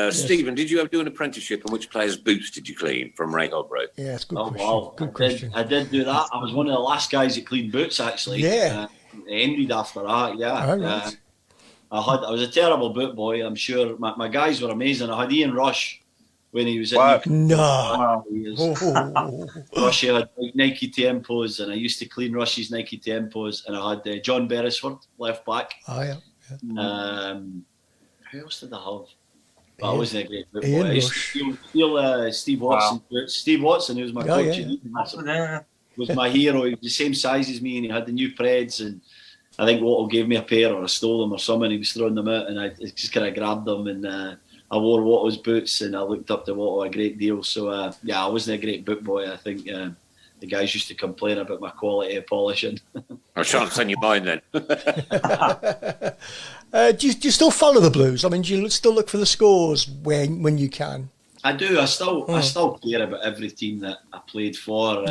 Stephen, did you ever do an apprenticeship, and which players' boots did you clean from Ray Holbrook? Yeah, it's a good question. Wow. Good question. I did do that. I was one of the last guys that cleaned boots, actually. Yeah. It ended after that, yeah. Oh, right. I was a terrible boot boy, I'm sure. My guys were amazing. I had Ian Rush, when he was in Wow. No. Rushy had like Nike Tempos, and I used to clean Rushy's Nike Tempos, and I had John Beresford, left back. Oh, yeah. Who else did I have? But I wasn't a great footballer. Ian I used to steal Steve Watson. Wow. Steve Watson, who was my coach, was my hero. He was the same size as me, and he had the new Preds, and I think Wattle gave me a pair, or I stole them or something. He was throwing them out, and I just kind of grabbed them, and I wore Wattle's boots, and I looked up to Wattle a great deal. So I wasn't a great boot boy. I think the guys used to complain about my quality of polishing. I shan't send you mine then. Do you still follow the Blues? I mean, do you still look for the scores when you can? I do. I still care about every team that I played for.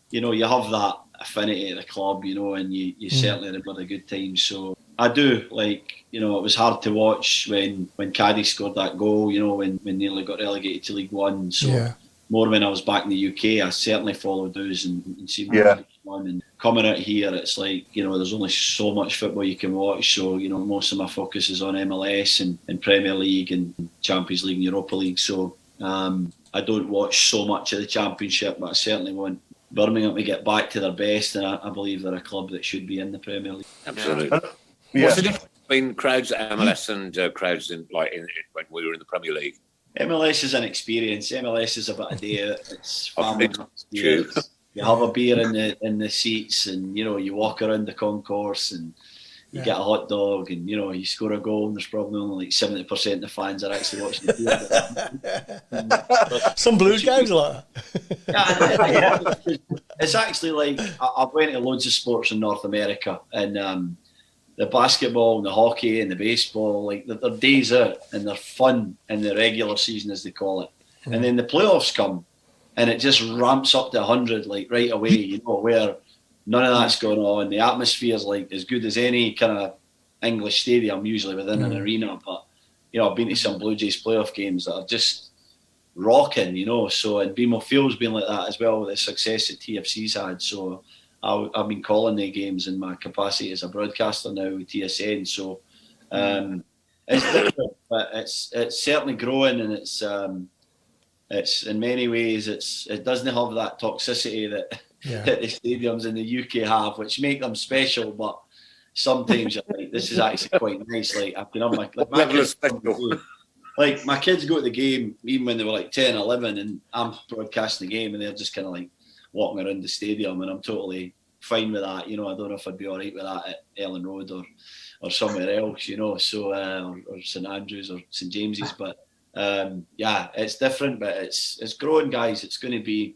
You have that affinity at the club, and you certainly remember the good times. So I do. It was hard to watch when Caddy scored that goal. When nearly got relegated to League One. So more when I was back in the UK, I certainly followed those and seen what on. And coming out here, it's there's only so much football you can watch. So most of my focus is on MLS and Premier League and Champions League and Europa League. So I don't watch so much of the Championship, but I certainly want Birmingham to get back to their best, and I believe they're a club that should be in the Premier League. Absolutely. Yeah. What's the difference between crowds at MLS and crowds in when we were in the Premier League? MLS is an experience. MLS is about a day out. It's family experience. You have a beer in the seats, and you walk around the concourse, and you get a hot dog, and you score a goal, and there's probably only 70% of the fans are actually watching the game. Some Blues games like that. It's actually I've went to loads of sports in North America, and the basketball and the hockey and the baseball, they're days out and they're fun in the regular season, as they call it. And then the playoffs come, and it just ramps up to 100 right away, where none of that's going on. The atmosphere is as good as any kind of English stadium, usually within an arena. But I've been to some Blue Jays playoff games that are just rocking, So, and BMO Field's been like that as well, with the success that TFC's had. So I've been calling the games in my capacity as a broadcaster now with TSN. So it's different, but it's certainly growing, and it's in many ways it doesn't have that toxicity that the stadiums in the UK have, which make them special. But sometimes you're this is actually quite nice. I've been on my my kids go to the game even when they were 10, 11, and I'm broadcasting the game, and they're just kind of walking around the stadium, and I'm totally fine with that. I don't know if I'd be all right with that at Ellen Road or somewhere else, so or St Andrews or St James's, but it's different, but it's growing, guys. It's going to be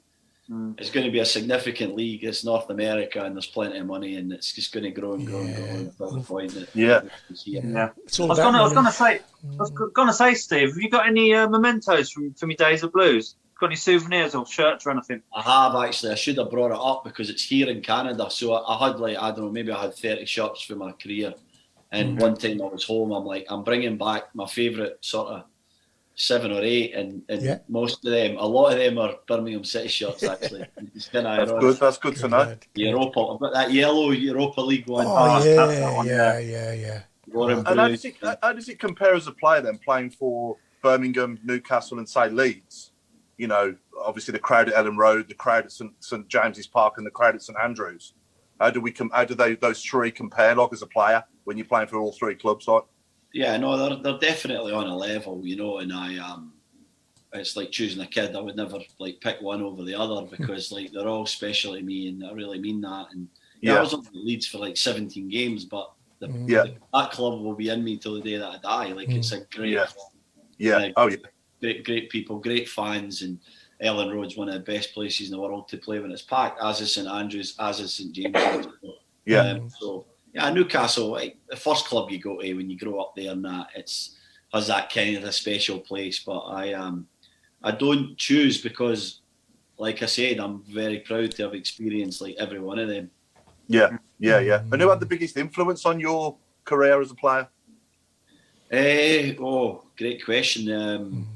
a significant league. It's North America, and there's plenty of money, and it's just going to grow and grow and grow until the point that It's all I was going to say, Steve, have you got any mementos from your days at Blues? Got any souvenirs or shirts or anything? I have, actually. I should have brought it up because it's here in Canada. So I had I don't know, maybe I had 30 shirts for my career. And one time I was home, I'm bringing back my favourite sort of 7 or 8, and most of them, a lot of them are Birmingham City shirts, actually. It's kind of That's good to know. Europa, I've got that yellow Europa League one. Oh, yeah. And how does it compare as a player then, playing for Birmingham, Newcastle, and say Leeds? Obviously the crowd at Ellen Road, the crowd at St James's Park, and the crowd at St Andrews. How do those three compare, as a player, when you're playing for all three clubs? Yeah, no, they're definitely on a level, and it's like choosing a kid. I would never pick one over the other because they're all special to me, and I really mean that. And I was on Leeds for 17 games, but that club will be in me till the day that I die. It's a great club. Great people, great fans, and Ellen Road's one of the best places in the world to play when it's packed, as is St Andrews, as is St James's. Newcastle, the first club you go to when you grow up there, and that has that kind of a special place. But I don't choose because, like I said, I'm very proud to have experienced every one of them. Yeah. And who had the biggest influence on your career as a player? Great question.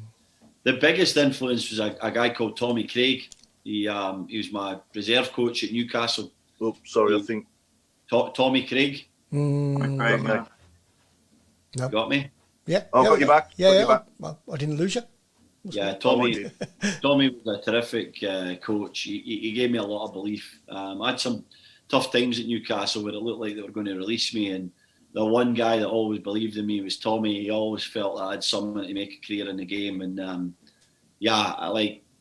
The biggest influence was a guy called Tommy Craig. He was my reserve coach at Newcastle. Oh, sorry, I think Tommy Craig. No. Got me? Yeah. Got you back. Yeah. I didn't lose you. Yeah, Oh, I Tommy. did. Tommy was a terrific coach. He gave me a lot of belief. I had some tough times at Newcastle where it looked like they were going to release me, and the one guy that always believed in me was Tommy. He always felt that I had something to make a career in the game, and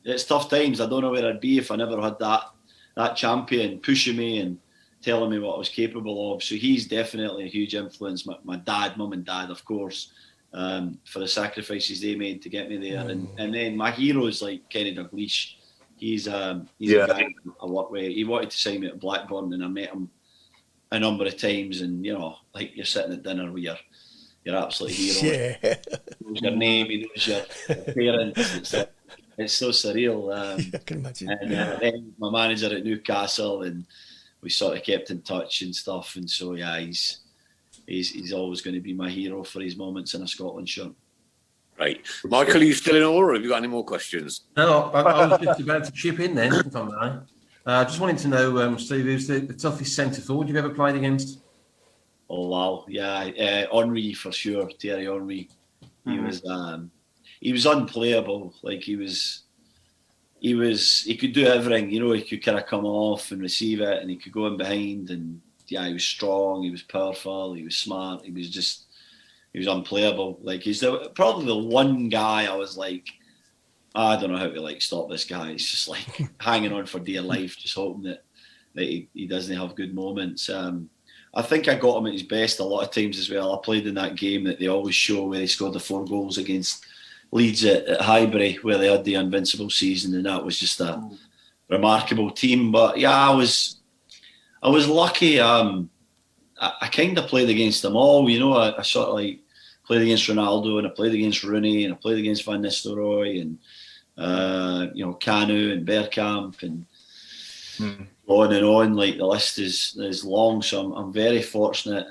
it's tough times. I don't know where I'd be if I never had that champion pushing me and telling me what I was capable of. So he's definitely a huge influence. My dad, mum and dad, of course, for the sacrifices they made to get me there. And then my heroes like Kenny Dalglish. He's a guy I work with. He wanted to sign me at Blackburn, and I met him a number of times. And like you're sitting at dinner with your absolute hero. Yeah. He knows your name. He knows your parents. It's so surreal. I can imagine. And then my manager at Newcastle, and we sort of kept in touch and stuff. And so he's always going to be my hero for his moments in a Scotland shirt. Right. Michael, are you still in awe, or have you got any more questions? No, I was just about to chip in then, if I may. I just wanted to know, Steve, who's the toughest centre forward you've ever played against? Oh wow, yeah, Henry for sure, Thierry Henry. He was unplayable. Like he could do everything. He could kind of come off and receive it, and he could go in behind. And he was strong. He was powerful. He was smart. He was unplayable. Like he's probably the one guy I was like, I don't know how to stop this guy. He's just like hanging on for dear life, just hoping that he doesn't have good moments. I think I got him at his best a lot of times as well. I played in that game that they always show where he scored the 4 goals against Leeds at Highbury, where they had the invincible season, and that was just a remarkable team. But yeah, I was lucky. I kind of played against them all. I sort of like played against Ronaldo, and I played against Rooney, and I played against Van Nistelrooy, and Kanu and Bergkamp, and on and on. Like the list is long. So I'm very fortunate.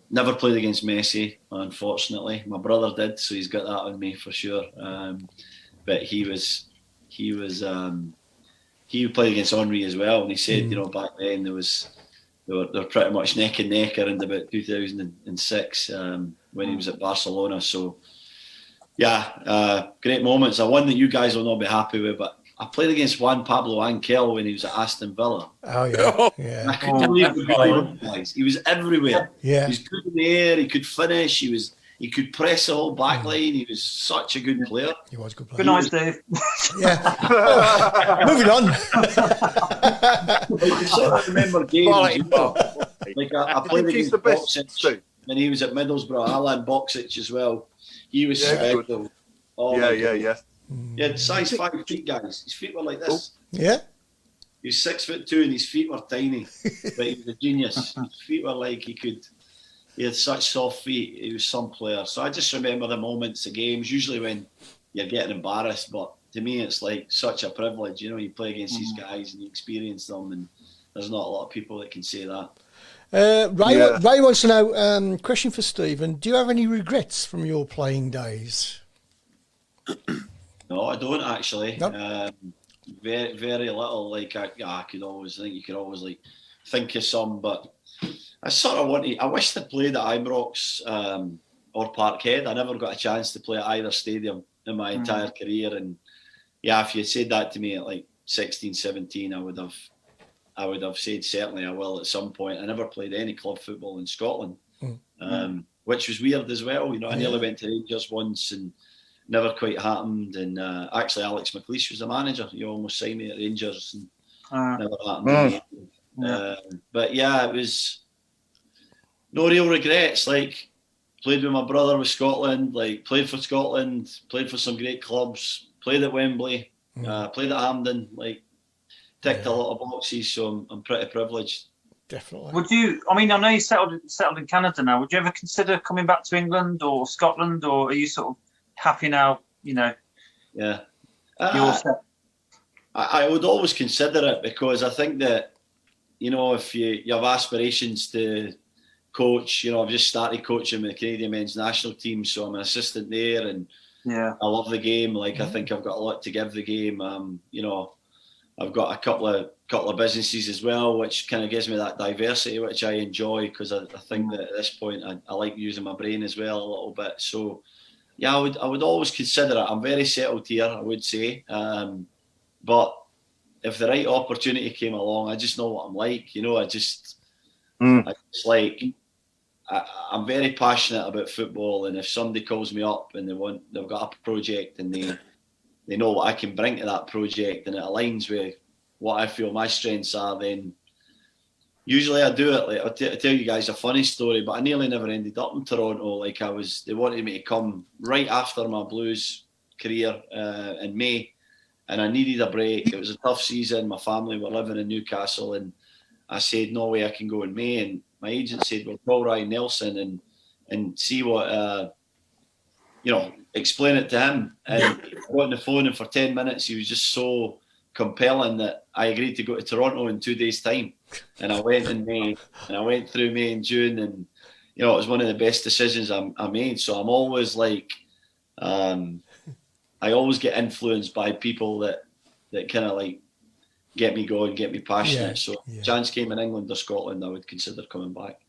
Never played against Messi, unfortunately. My brother did, so he's got that on me for sure. But he played against Henry as well, and he said, back then they were pretty much neck and neck around about 2006 when he was at Barcelona. So yeah, great moments. One that you guys will not be happy with, but I played against Juan Pablo Anquel when he was at Aston Villa. Oh yeah, yeah. I couldn't believe the good guys. He was everywhere. Yeah. He was good in the air. He could finish. He could press the whole back line. He was such a good player. He was a good player. Good night, Dave. Yeah. Moving on. I sort of remember games. Like I played against Boxic when he was at Middlesbrough. Alan Boxic as well. He was special. Oh, Yeah. He had size 5 feet, guys. His feet were like this. Yeah. He was 6'2" and his feet were tiny, but he was a genius. His feet were like he had such soft feet. He was some player. So I just remember the moments, the games, usually when you're getting embarrassed, but to me it's like such a privilege. You play against these guys and you experience them, and there's not a lot of people that can say that. Ray wants to know, question for Stephen, do you have any regrets from your playing days? No, I don't actually. Nope. Very, very little. Like I could always think you could always think of some, but I sort of I wish to play at Ibrox or Parkhead. I never got a chance to play at either stadium in my entire career, and yeah, if you had said that to me at like 16, 17, I would have said certainly I will at some point. I never played any club football in Scotland, which was weird as well. I nearly went to Rangers once and never quite happened. And actually, Alex McLeish was the manager. He almost signed me at Rangers, and never happened. But yeah, it was no real regrets. Like played with my brother with Scotland. Like played for Scotland. Played for some great clubs. Played at Wembley. Played at Hampden. Like ticked a lot of boxes. So I'm pretty privileged. Definitely. Would you? I mean, I know you settled in Canada now. Would you ever consider coming back to England or Scotland, or are you sort of happy now? Yeah. You're set. I would always consider it, because I think that if you have aspirations to coach, I've just started coaching with the Canadian men's national team, so I'm an assistant there, and I love the game. Like I think I've got a lot to give the game. I've got a couple of businesses as well, which kind of gives me that diversity, which I enjoy, because I think that at this point I like using my brain as well a little bit. So yeah, I would always consider it. I'm very settled here, I would say. But if the right opportunity came along, I just know what I'm like. You know, I just like, I'm very passionate about football, and if somebody calls me up and they've got a project and they know what I can bring to that project and it aligns with what I feel my strengths are, then usually I do it. Like, I'll tell you guys a funny story, but I nearly never ended up in Toronto. Like, they wanted me to come right after my Blues career in May, and I needed a break. It was a tough season. My family were living in Newcastle, and I said, no way I can go in May. And my agent said, well, call Ryan Nelson and see what, explain it to him. And I got on the phone, and for 10 minutes, he was just so compelling that I agreed to go to Toronto in 2 days' time. And I went in May, and I went through May and June, and, it was one of the best decisions I made. So I'm always like, I always get influenced by people that kind of like get me going, get me passionate. So if chance came in England or Scotland, I would consider coming back.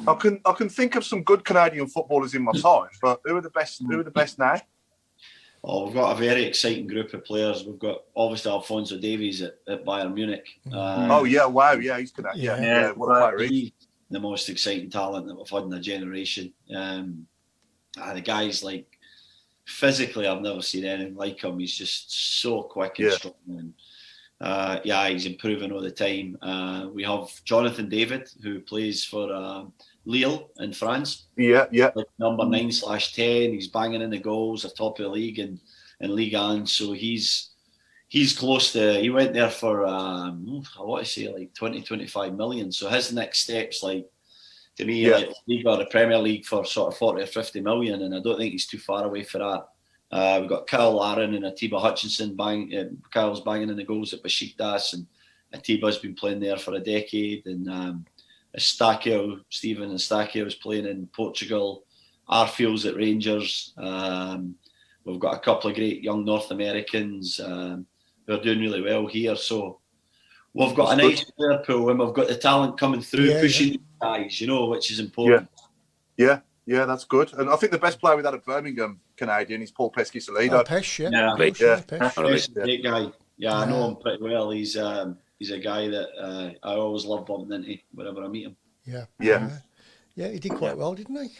I can think of some good Canadian footballers in my time, but who are the best? Who are the best now? Oh, we've got a very exciting group of players. We've got obviously Alphonso Davies at Bayern Munich. Oh yeah, wow, yeah, he's Canadian. Yeah, what a player he's the most exciting talent that we've had in a generation. The guy's like, physically, I've never seen anything like him. He's just so quick and strong. And he's improving all the time. We have Jonathan David, who plays for Lille in France. Yeah. Like number 9/10. He's banging in the goals, at top of the league in Ligue 1. So he's close to. He went there for I want to say like 20-25 million. So his next steps, like, to me, like League or the Premier League for sort of 40 or 50 million, and I don't think he's too far away for that. We've got Kyle Larin and Atiba Hutchinson Kyle's banging in the goals at Besiktas, and Atiba's been playing there for a decade. And Steven Eustáquio is playing in Portugal. Arfield's at Rangers. We've got a couple of great young North Americans who are doing really well here. So we've got a nice player pool, and we've got the talent coming through, pushing guys, which is important. Yeah, that's good. And I think the best player we've had at Birmingham Canadian is Paul Pesky-Salido. Oh, Pesh, He's a great guy. Yeah, I know him pretty well. He's a guy that I always love bumping into whenever I meet him. Yeah, he did quite well, didn't he?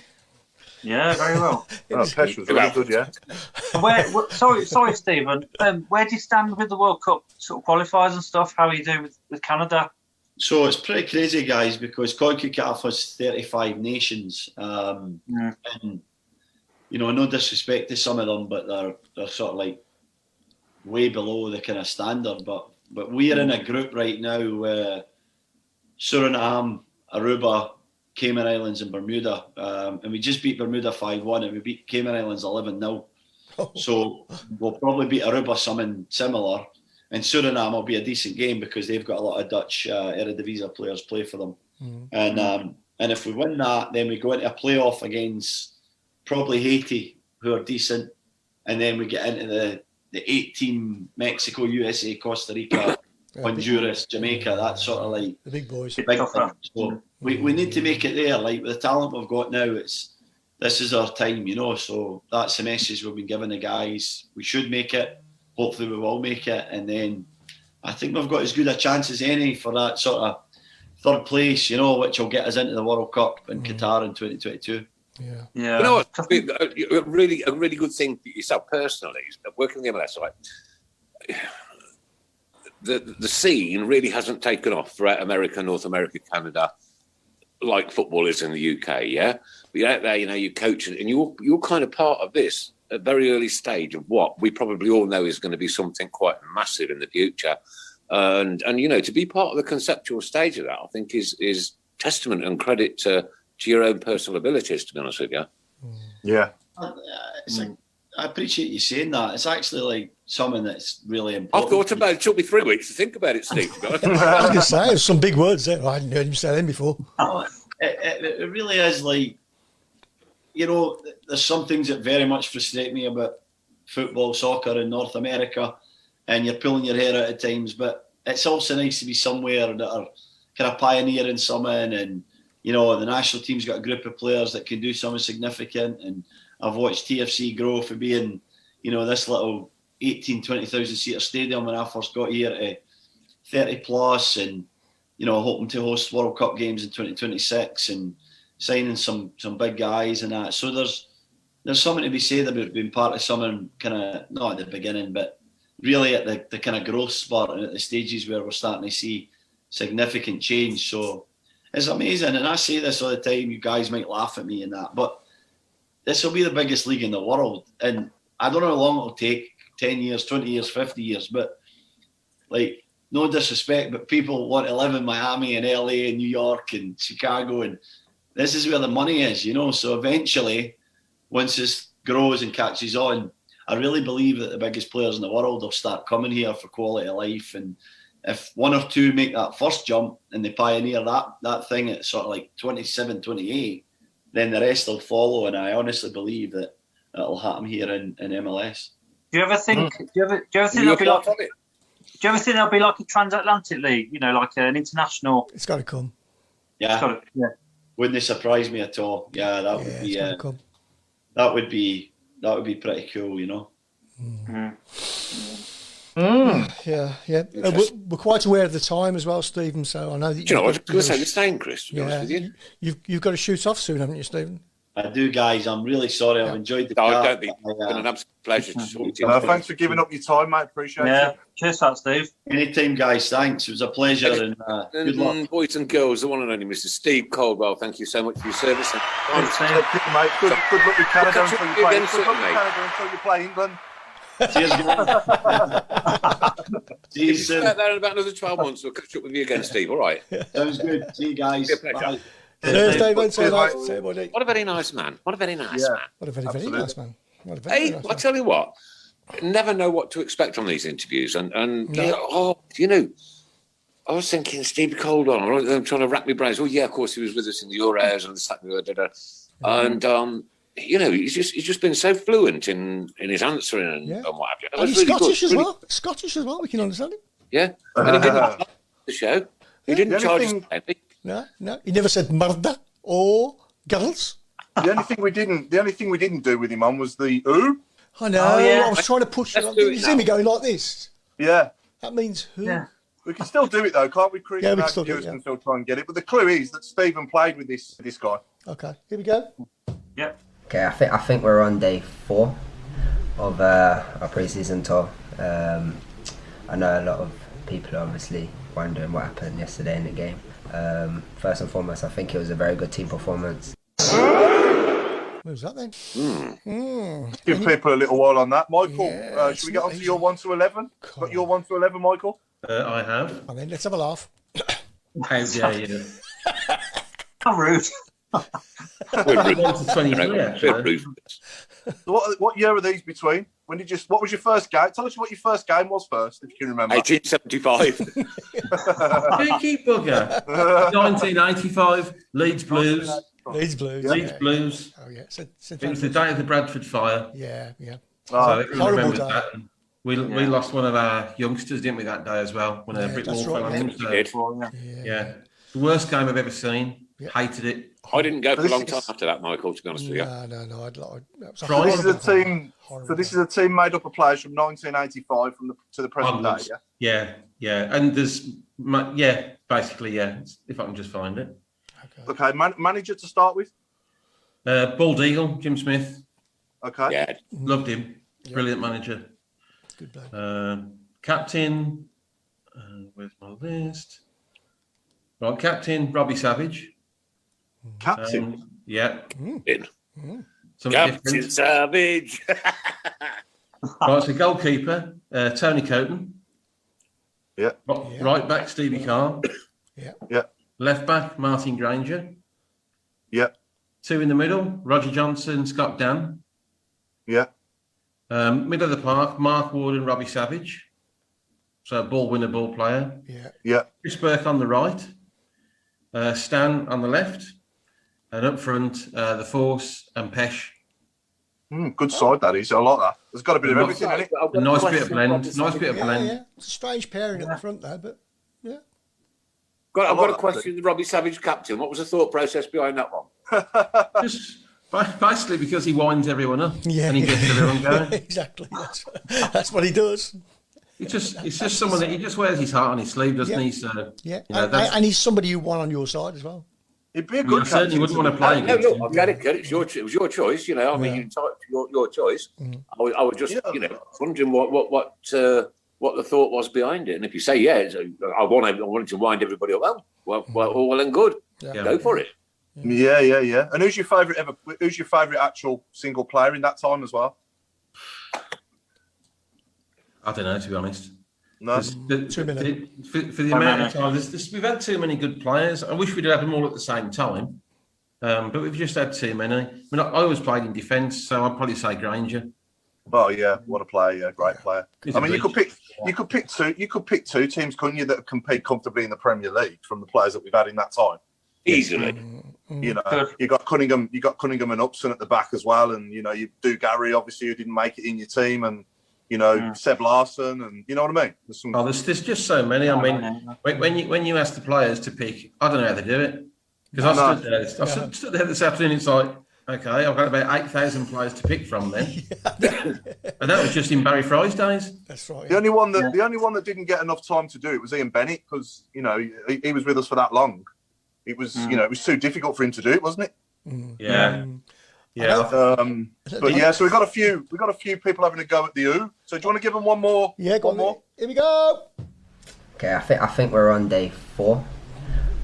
Yeah, very well. Pesh was really good, yeah. Sorry, Stephen. Where do you stand with the World Cup sort of qualifiers and stuff? How are you doing with Canada? So it's pretty crazy, guys, because CONCACAF has 35 nations. And, no disrespect to some of them, but they're sort of like way below the kind of standard. But we're in a group right now where Suriname, Aruba, Cayman Islands and Bermuda. And we just beat Bermuda 5-1, and we beat Cayman Islands 11-0. So we'll probably beat Aruba something similar. And Suriname will be a decent game because they've got a lot of Dutch Eredivisie players play for them. And if we win that, then we go into a playoff against probably Haiti, who are decent. And then we get into the 8-team Mexico, USA, Costa Rica, Honduras, Jamaica. That's sort of like the big boys. So we need to make it there. Like, with the talent we've got now, this is our time, So that's the message we've been giving the guys. We should make it. Hopefully we will make it, and then I think we've got as good a chance as any for that sort of third place, which will get us into the World Cup in Qatar in 2022. Yeah. You know what? A really good thing for yourself personally, working in the MLS, like the scene really hasn't taken off throughout America, North America, Canada, like football is in the UK. Yeah, but you're out there, you coach, and you're kind of part of this. A very early stage of what we probably all know is going to be something quite massive in the future, and to be part of the conceptual stage of that, I think is testament and credit to your own personal abilities. To be honest with you, I appreciate you saying that. It's actually like something that's really important. I thought about it. It took me 3 weeks to think about it, Steve. I was going to say, there's some big words there. I hadn't heard him say them before. It really is like. There's some things that very much frustrate me about football, soccer in North America, and you're pulling your hair out at times, but it's also nice to be somewhere that are kind of pioneering something, and, the national team's got a group of players that can do something significant, and I've watched TFC grow from being, this little 18, 20,000 seater stadium when I first got here to 30 plus, and hoping to host World Cup games in 2026 and signing some big guys and that. So there's something to be said about being part of something kind of not at the beginning, but really at the kind of growth spurt and at the stages where we're starting to see significant change. So it's amazing, and I say this all the time. You guys might laugh at me and that, but this will be the biggest league in the world, and I don't know how long it'll take. 10 years, 20 years, 50 years, but like, no disrespect, but people want to live in Miami and LA and New York and Chicago, and this is where the money is, so eventually, once this grows and catches on, I really believe that the biggest players in the world will start coming here for quality of life, and if one or two make that first jump and they pioneer that thing at sort of like 27, 28, then the rest will follow, and I honestly believe that it'll happen here in MLS. Do you ever think? Do you ever think there'll be like? Do you ever think there'll be like a transatlantic league? Like an international. It's got to come. Yeah. Wouldn't it surprise me at all? Yeah, that would be. That would be pretty cool, Yeah. We're quite aware of the time as well, Stephen. So I know that. Do you know what? I was going to say the same, Chris. To be honest with you, you've got to shoot off soon, haven't you, Stephen? I do, guys. I'm really sorry. I've enjoyed the I don't think it's been an absolute pleasure to talk to you. Thanks for giving up your time, mate. Appreciate it. Cheers for that, Steve. Anytime, guys. Thanks. It was a pleasure. And good luck. Boys and girls, the one and only Mr. Steve Caldwell, thank you so much for your service. Thanks, Steve. Mate. Good luck with Canada We'll catch until up you play. again Good soon, luck with mate. Canada until you play England. Cheers, guys. See you If soon. you start there in about another 12 months, we'll catch up with you again, Steve. All right. Sounds good. See you guys. Be a pleasure. Bye. Cheers, Stephen. Cheers, mate. See you, buddy. What a very nice man. What a very nice man. What a very, very Absolutely. nice man. What a very Hey, nice I man. tell you what, never know what to expect from these interviews. And No. I was thinking Steve Caldwell. I'm trying to rack my brains. Oh, yeah, of course, he was with us in the Euros and the and he's just been so fluent in his answering and what have you. That And was he's really Scottish good. as well. Scottish as well. We can understand him. Yeah, and he didn't charge the show. He didn't The charge only us anything. No. He never said murder or girls. The only thing we didn't do with him on was the ooh. I know. Oh, yeah. I was trying to push it. Let's do it You see me now. going like this. Yeah. That means who? Yeah. We can still do it though, can't we, Chris? Yeah, we can Our still do it, viewers yeah. can still try and get it. But the clue is that Stephen played with this guy. Okay, here we go. Yeah. Okay, I think we're on day 4 of our pre-season tour. I know a lot of people are obviously wondering what happened yesterday in the game. First and foremost, I think it was a very good team performance. What was that then? Give people a little while on that. Michael, Yeah, should we get on to it's your 1 to 11? Come Got your 1 to 11, Michael? I have. I mean, let's have a laugh. How dare you? How rude. We're rude. 1 to 23, We're actually. rude. So what year are these between? What was your first game? Tell us what your first game was first, if you can remember. 1875. Cheeky bugger. 1985, Leeds Blues. Leeds Blues. Leeds Blues. Oh, yeah. It was the day of the Bradford fire. Yeah. So Oh, everyone horrible remembers day. that. And we lost one of our youngsters, didn't we, that day as well? When a brick that's wall fell right, on him. We So, did. yeah. The worst game I've ever seen. Yeah. Hated it. I didn't go for a This long is- time after that, Michael, to be honest with you. No. that was a Right. this is a horrible team. horrible So this day. is a team made up of players from 1985 to the present day. Onwards. Yeah. Yeah. And there's, basically, if I can just find it. Okay. Manager to start with. Bald Eagle, Jim Smith. Okay. Yeah, Loved him. Brilliant manager. Good bloke. Captain, where's my list? Right, Captain Robbie Savage. Captain. Yeah. in. Something Captain different. Savage. Right, so goalkeeper, Tony Coton. Yeah. Right back, Stevie Carr. Yeah. Left back, Martin Granger. Yeah. 2 in the middle, Roger Johnson, Scott Dan. Yeah. Middle of the park, Mark Ward and Robbie Savage. So ball winner, ball player. Yeah. Yeah. Chris Burke on the right. Stan on the left. And up front, the Force and Pesh. Good side that is. I like that. There's got a bit of everything in it. A nice bit of blend. Nice bit of blend. Yeah. It's a strange pairing at the front there, but yeah. I've got a question. The Robbie Savage captain. What was the thought process behind that one? Basically, because he winds everyone up Yeah. and he gets everyone going. Exactly. That's what he does. It's just someone that he just wears his heart on his sleeve, doesn't he? So Yeah, you know, and he's somebody you want on your side as well. It'd be a I good certainly wouldn't want to play No, against look, him. I get it. It was your choice. You know, I mean, your choice. I was just, wondering what the thought was behind it. And if you say I wanted to wind everybody up. Well and good. Yeah. Go for it. Yeah. And who's your favourite actual single player in that time as well? I don't know, to be honest. No. Too many. For the amount of time, we've had too many good players. I wish we'd have them all at the same time, but we've just had too many. I mean, I always played in defence, so I'd probably say Granger. Oh yeah, what a player! Yeah, great player. He's I a mean, beast. you could pick two teams, couldn't you, that compete comfortably in the Premier League from the players that we've had in that time. Easily. You know, you got Cunningham and Upson at the back as well, and you know, you do Gary, obviously, who didn't make it in your team, and you know, Seb Larson, and you know what I mean. There's just so many. I mean, when you ask the players to pick, I don't know how they do it, because I stood there this afternoon. It's like, okay, I've got about 8,000 players to pick from then, and that was just in Barry Fry's days. That's right. The only one that didn't get enough time to do it was Ian Bennett, because you know he was with us for that long. It was it was too difficult for him to do it, wasn't it? Yeah. But yeah, so we've got a few people having a go at the U. So do you want to give them one more? Yeah, go one on. more. Here we go. Okay, I think we're on day 4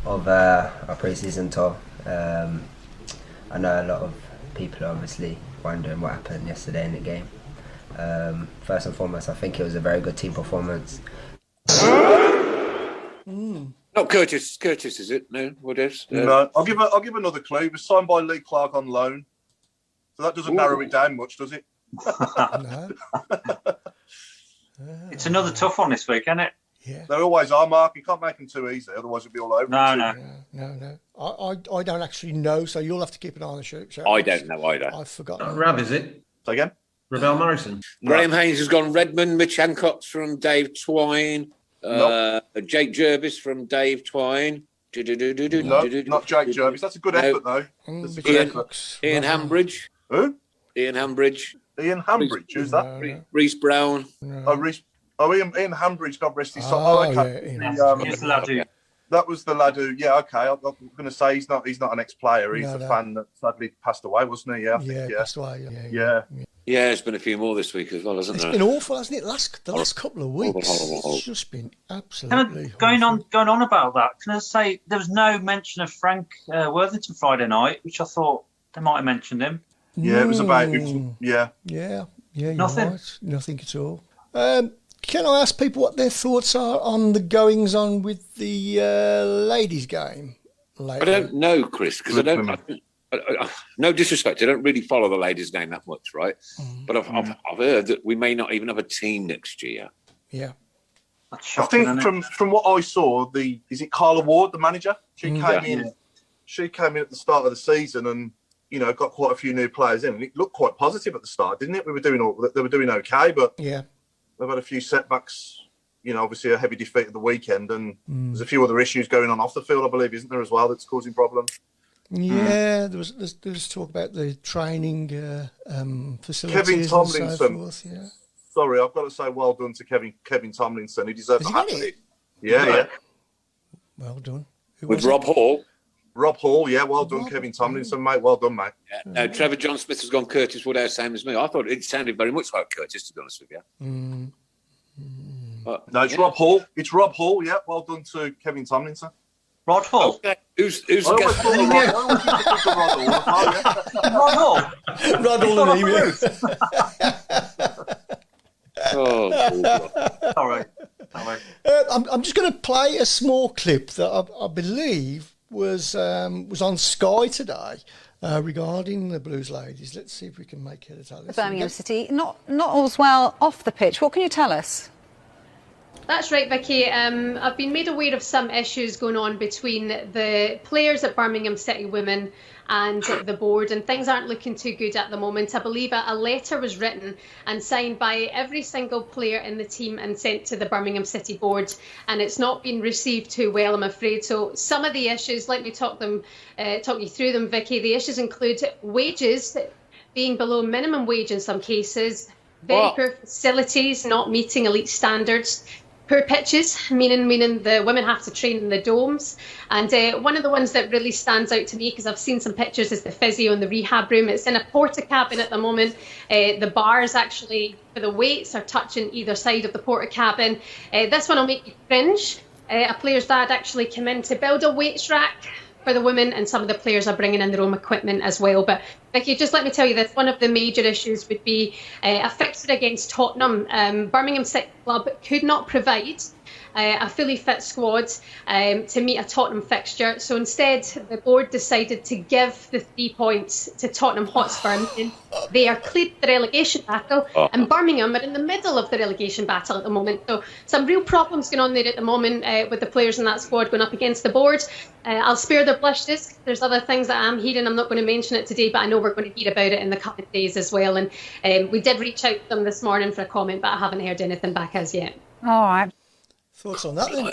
of our pre-season tour. I know a lot of people are obviously wondering what happened yesterday in the game. First and foremost, I think it was a very good team performance. Not Curtis. Curtis, is it? No, what is? No, I'll give another clue. It was signed by Lee Clark on loan. So that doesn't narrow it down much, does it? No. It's another tough one this week, isn't it? Yeah. They always are, Mark. You can't make them too easy, otherwise it'll be all over. No. I don't actually know, so you'll have to keep an eye on the shoot. I don't know either. I've forgotten. Rav, is it? Say again? Ravel Morrison. Graham Haynes has gone Redmond. Mitch Hancock's from Dave Twine. Jake Jervis from Dave Twine. No, not Jake Jervis. That's a good effort, though. That's a good effort. Ian Hambridge. Who? Ian Hambridge. Ian Hambridge. Who's that? Reece Brown. Ian Hambridge, God rest his soul. Okay. He's the lad who- That was the lad who, okay, I'm going to say he's not an ex-player. He's a fan that sadly passed away, wasn't he? Yeah, Passed away. Yeah. Yeah, there's been a few more this week as well, hasn't there? It's been awful, hasn't it? The last couple of weeks, it's just been absolutely going on about that. Can I say there was no mention of Frank Worthington Friday night, which I thought they might have mentioned him. Yeah, it was about. Yeah. You're Nothing. right. Nothing at all. Can I ask people what their thoughts are on the goings on with the ladies' game lately? I don't know, Chris, because I don't. No disrespect, I don't really follow the ladies' game that much, right? But I've heard that we may not even have a team next year. Yeah. That's I shocking, think isn't it? from what I saw, is it Carla Ward, the manager? She came in. She came in at the start of the season and got quite a few new players in, and it looked quite positive at the start, didn't it? They were doing okay, but yeah, they've had a few setbacks. Obviously a heavy defeat at the weekend, and there's a few other issues going on off the field, I believe, isn't there, as well, that's causing problems. Yeah, there was talk about the training facilities. Kevin Tomlinson. And so forth, yeah. Sorry, I've got to say well done to Kevin Tomlinson. He deserves a hat trick. Yeah. Well done. With Rob Hall. Rob Hall, yeah, well done, Kevin Tomlinson, mate. Well done, mate. Yeah. No, Trevor John Smith has gone Curtis Woodhouse, same as me. I thought it sounded very much like Curtis, to be honest with you. No, it's Rob Hall. It's Rob Hall, yeah. Well done to Kevin Tomlinson. Rod Hall. Okay. Who's the I always guest? thought of Rod Hall. Rod Hall. Rod Hall, Sorry. I'm just going to play a small clip that I believe was on Sky today regarding the Blues ladies. Let's see if we can make it out. Birmingham City, not all's well off the pitch. What can you tell us? That's right, Vicky. I've been made aware of some issues going on between the players at Birmingham City Women and the board, and things aren't looking too good at the moment. I believe a letter was written and signed by every single player in the team and sent to the Birmingham City board, and it's not been received too well, I'm afraid. So some of the issues, let me talk you through them, Vicky. The issues include wages being below minimum wage in some cases, very poor facilities not meeting elite standards, poor pitches, meaning the women have to train in the domes. And one of the ones that really stands out to me, because I've seen some pictures, is the physio in the rehab room. It's in a porta cabin at the moment. The bars actually for the weights are touching either side of the porta cabin. This one will make you cringe. A player's dad actually came in to build a weights rack for the women, and some of the players are bringing in their own equipment as well. But Vicky, just let me tell you this, one of the major issues would be a fixture against Tottenham. Birmingham City Club could not provide a fully fit squad to meet a Tottenham fixture. So instead, the board decided to give the 3 points to Tottenham Hotspur. They are cleared the relegation battle, and Birmingham are in the middle of the relegation battle at the moment. So some real problems going on there at the moment with the players in that squad going up against the board. I'll spare their blushes. There's other things that I'm hearing. I'm not going to mention it today, but I know we're going to hear about it in the coming days as well. And we did reach out to them this morning for a comment, but I haven't heard anything back as yet. All right. Thoughts on that then?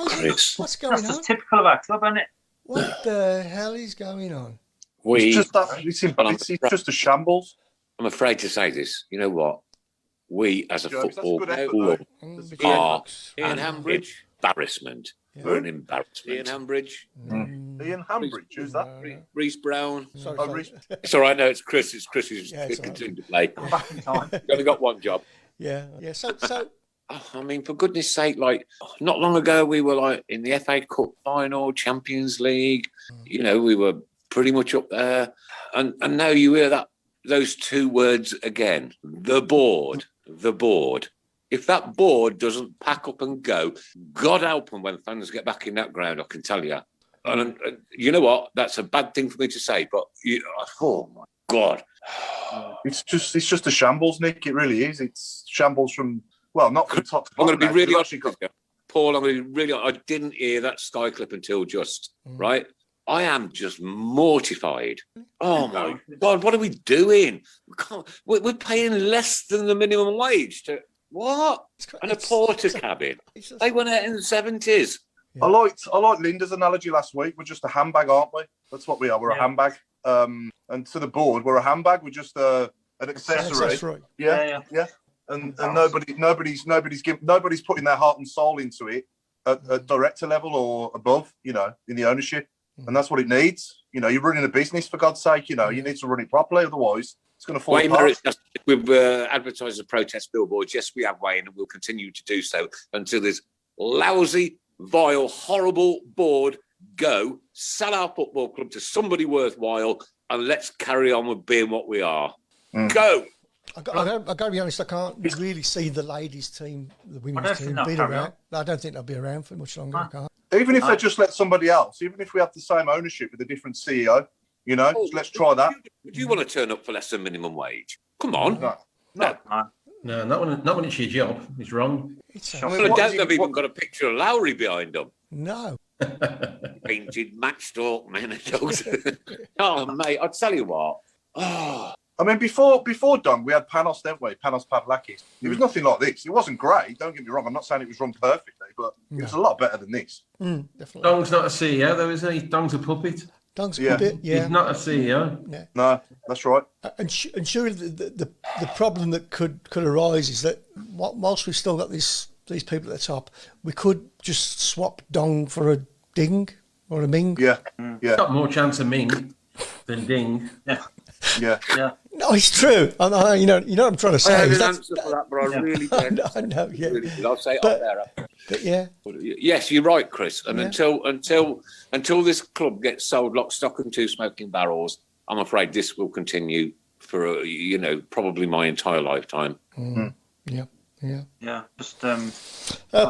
Chris. What's going That's on? just typical of our club, isn't it? What the hell is going on? It's just a shambles. I'm afraid to say this. You know what? We, as a Jokes, that's football a good effort, club, though. are Ian an embarrassment. We're an embarrassment. Ian Hambridge, Ian Hambridge, who's that? Reece Brown. Sorry. Reece- It's all right. No, it's Chris. It's Chris who's Yeah, it's all right. continuing to play. I'm back in time. You've only got one job. Yeah. So I mean, for goodness sake, like not long ago we were like in the FA Cup final, Champions League. You know, we were pretty much up there, and now you hear those two words again: the board. If that board doesn't pack up and go, God help them when fans get back in that ground. I can tell you. And you know what? That's a bad thing for me to say, but oh my God, It's just a shambles, Nick. It really is. It's shambles from not from top to I'm bottom. going to be really honest, honest, Paul. I'm going to be really honest. I didn't hear that Sky clip until just right. I am just mortified. Oh my God, what are we doing? We're paying less than the minimum wage to what? And a porter cabin. They went out in the 70s. I liked Linda's analogy last week. We're just a handbag, aren't we? That's what we are. We're a handbag. And to the board, we're a handbag. We're just an accessory. that's right. Yeah. And nobody's putting their heart and soul into it at director level or above. In the ownership, and that's what it needs. You're running a business, for God's sake. You need to run it properly, otherwise it's going to fall apart. We've advertised the protest billboards. Yes, we have, Wayne, and we'll continue to do so until this lousy, vile, horrible board go. Sell our football club to somebody worthwhile, and let's carry on with being what we are. Go. I've got to be honest, I can't really see the ladies' team, the women's team, being carry around. I don't think they'll be around for much longer. I can't. Even if they just let somebody else, even if we have the same ownership with a different CEO, let's try that. Would you want to turn up for less than minimum wage? Come on. No. No, not when it's your job. It's wrong. Well, I doubt they've even got a picture of Lowry behind them. No. Painted matchstalk men and dogs. Oh, mate, I'll tell you what. I mean, before Dong, we had Panos, didn't we? Panos Pavlakis. It was nothing like this. It wasn't great. Don't get me wrong. I'm not saying it was run perfectly, but it was a lot better than this. Definitely. Dong's not a CEO, though, isn't he? Dong's a puppet. Dong's a bit, yeah. He's not a CEO. Yeah. No, that's right. And surely the problem that could arise is that whilst we've still got these people at the top, we could just swap Dong for a Ding or a Ming. Yeah. It's got more chance of Ming than Ding. Yeah. No, it's true. You know what I'm trying to say. I have an answer for that, but I really don't. I know, yeah. Really, I'll say it up there. But yeah. Yes, you're right, Chris. And until this club gets sold lock, stock, and two smoking barrels, I'm afraid this will continue for probably my entire lifetime. Yeah. Just